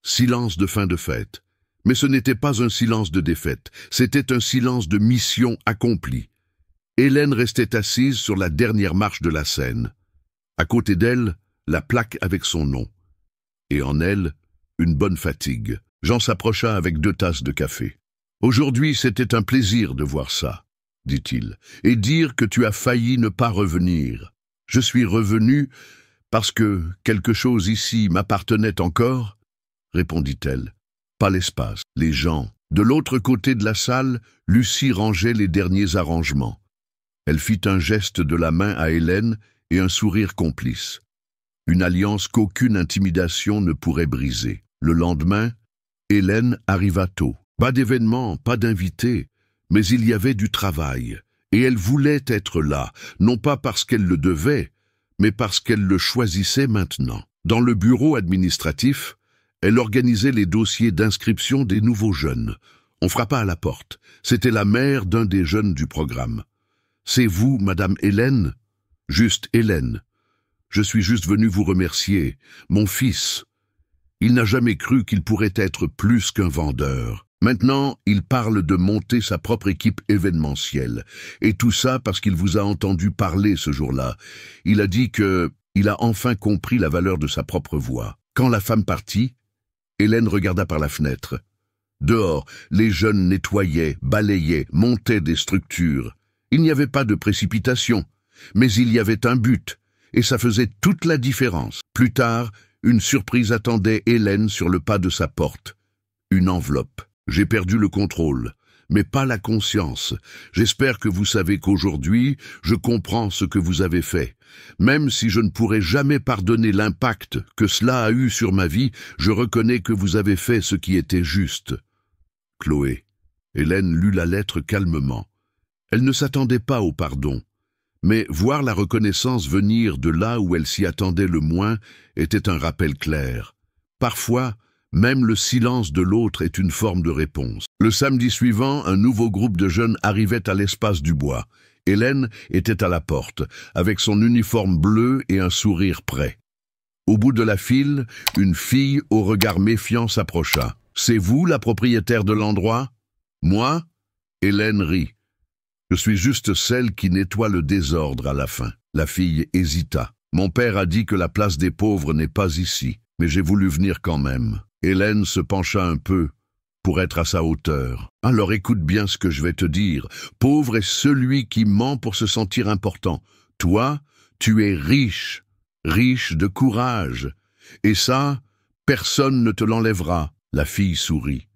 Silence de fin de fête. Mais ce n'était pas un silence de défaite, c'était un silence de mission accomplie. Hélène restait assise sur la dernière marche de la scène. À côté d'elle, la plaque avec son nom. Et en elle, une bonne fatigue. Jean s'approcha avec 2 tasses de café. « Aujourd'hui, c'était un plaisir de voir ça, » dit-il, « et dire que tu as failli ne pas revenir. Je suis revenu parce que quelque chose ici m'appartenait encore, » répondit-elle. Pas l'espace, les gens. De l'autre côté de la salle, Lucie rangeait les derniers arrangements. Elle fit un geste de la main à Hélène et un sourire complice. Une alliance qu'aucune intimidation ne pourrait briser. Le lendemain, Hélène arriva tôt. Pas d'événement, pas d'invité, mais il y avait du travail. Et elle voulait être là, non pas parce qu'elle le devait, mais parce qu'elle le choisissait maintenant. Dans le bureau administratif, elle organisait les dossiers d'inscription des nouveaux jeunes. On frappa à la porte. C'était la mère d'un des jeunes du programme. « C'est vous, Madame Hélène ?»« Juste Hélène. Je suis juste venu vous remercier. Mon fils. Il n'a jamais cru qu'il pourrait être plus qu'un vendeur. Maintenant, il parle de monter sa propre équipe événementielle. Et tout ça parce qu'il vous a entendu parler ce jour-là. Il a dit qu'il a enfin compris la valeur de sa propre voix. » Quand la femme partit, Hélène regarda par la fenêtre. Dehors, les jeunes nettoyaient, balayaient, montaient des structures. Il n'y avait pas de précipitation, mais il y avait un but, et ça faisait toute la différence. Plus tard, une surprise attendait Hélène sur le pas de sa porte. Une enveloppe. J'ai perdu le contrôle, mais pas la conscience. J'espère que vous savez qu'aujourd'hui, je comprends ce que vous avez fait. Même si je ne pourrai jamais pardonner l'impact que cela a eu sur ma vie, je reconnais que vous avez fait ce qui était juste. Chloé. Hélène lut la lettre calmement. Elle ne s'attendait pas au pardon, mais voir la reconnaissance venir de là où elle s'y attendait le moins était un rappel clair. Parfois, même le silence de l'autre est une forme de réponse. Le samedi suivant, un nouveau groupe de jeunes arrivait à l'espace du bois. Hélène était à la porte, avec son uniforme bleu et un sourire prêt. Au bout de la file, une fille au regard méfiant s'approcha. « C'est vous la propriétaire de l'endroit ?»« Moi ?» Hélène rit. « Je suis juste celle qui nettoie le désordre à la fin. » La fille hésita. « Mon père a dit que la place des pauvres n'est pas ici, mais j'ai voulu venir quand même. » Hélène se pencha un peu pour être à sa hauteur. « Alors écoute bien ce que je vais te dire. Pauvre est celui qui ment pour se sentir important. Toi, tu es riche, riche de courage. Et ça, personne ne te l'enlèvera. » La fille sourit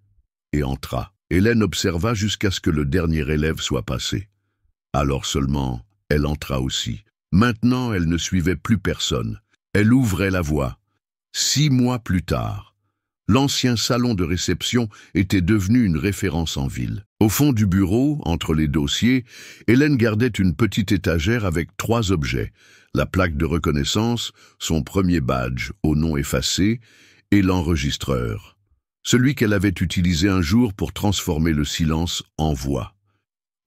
et entra. Hélène observa jusqu'à ce que le dernier élève soit passé. Alors seulement, elle entra aussi. Maintenant, elle ne suivait plus personne. Elle ouvrait la voie. 6 mois plus tard, l'ancien salon de réception était devenu une référence en ville. Au fond du bureau, entre les dossiers, Hélène gardait une petite étagère avec 3 objets. La plaque de reconnaissance, son premier badge au nom effacé et l'enregistreur. Celui qu'elle avait utilisé un jour pour transformer le silence en voix.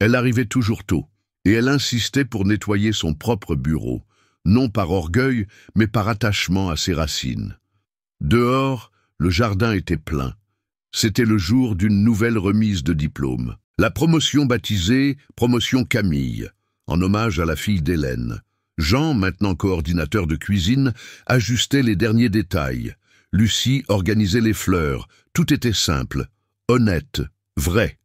Elle arrivait toujours tôt, et elle insistait pour nettoyer son propre bureau, non par orgueil, mais par attachement à ses racines. Dehors, le jardin était plein. C'était le jour d'une nouvelle remise de diplôme. La promotion baptisée « Promotion Camille », en hommage à la fille d'Hélène. Jean, maintenant coordinateur de cuisine, ajustait les derniers détails. Lucie organisait les fleurs. Tout était simple, honnête, vrai.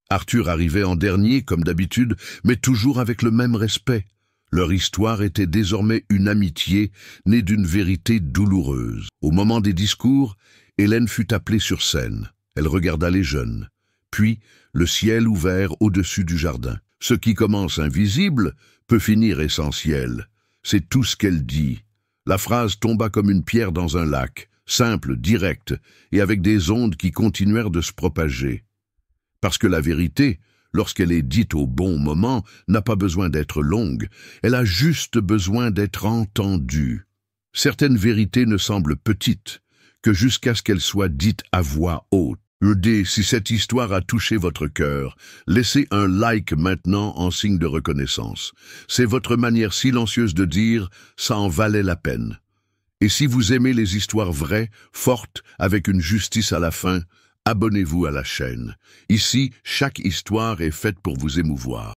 Arthur arrivait en dernier, comme d'habitude, mais toujours avec le même respect. Leur histoire était désormais une amitié née d'une vérité douloureuse. Au moment des discours, Hélène fut appelée sur scène. Elle regarda les jeunes. Puis, le ciel ouvert au-dessus du jardin. Ce qui commence invisible peut finir essentiel. C'est tout ce qu'elle dit. La phrase tomba comme une pierre dans un lac. Simple, directe, et avec des ondes qui continuèrent de se propager. Parce que la vérité, lorsqu'elle est dite au bon moment, n'a pas besoin d'être longue, elle a juste besoin d'être entendue. Certaines vérités ne semblent petites que jusqu'à ce qu'elles soient dites à voix haute. Si cette histoire a touché votre cœur, laissez un like maintenant en signe de reconnaissance. C'est votre manière silencieuse de dire « ça en valait la peine ». Et si vous aimez les histoires vraies, fortes, avec une justice à la fin, abonnez-vous à la chaîne. Ici, chaque histoire est faite pour vous émouvoir.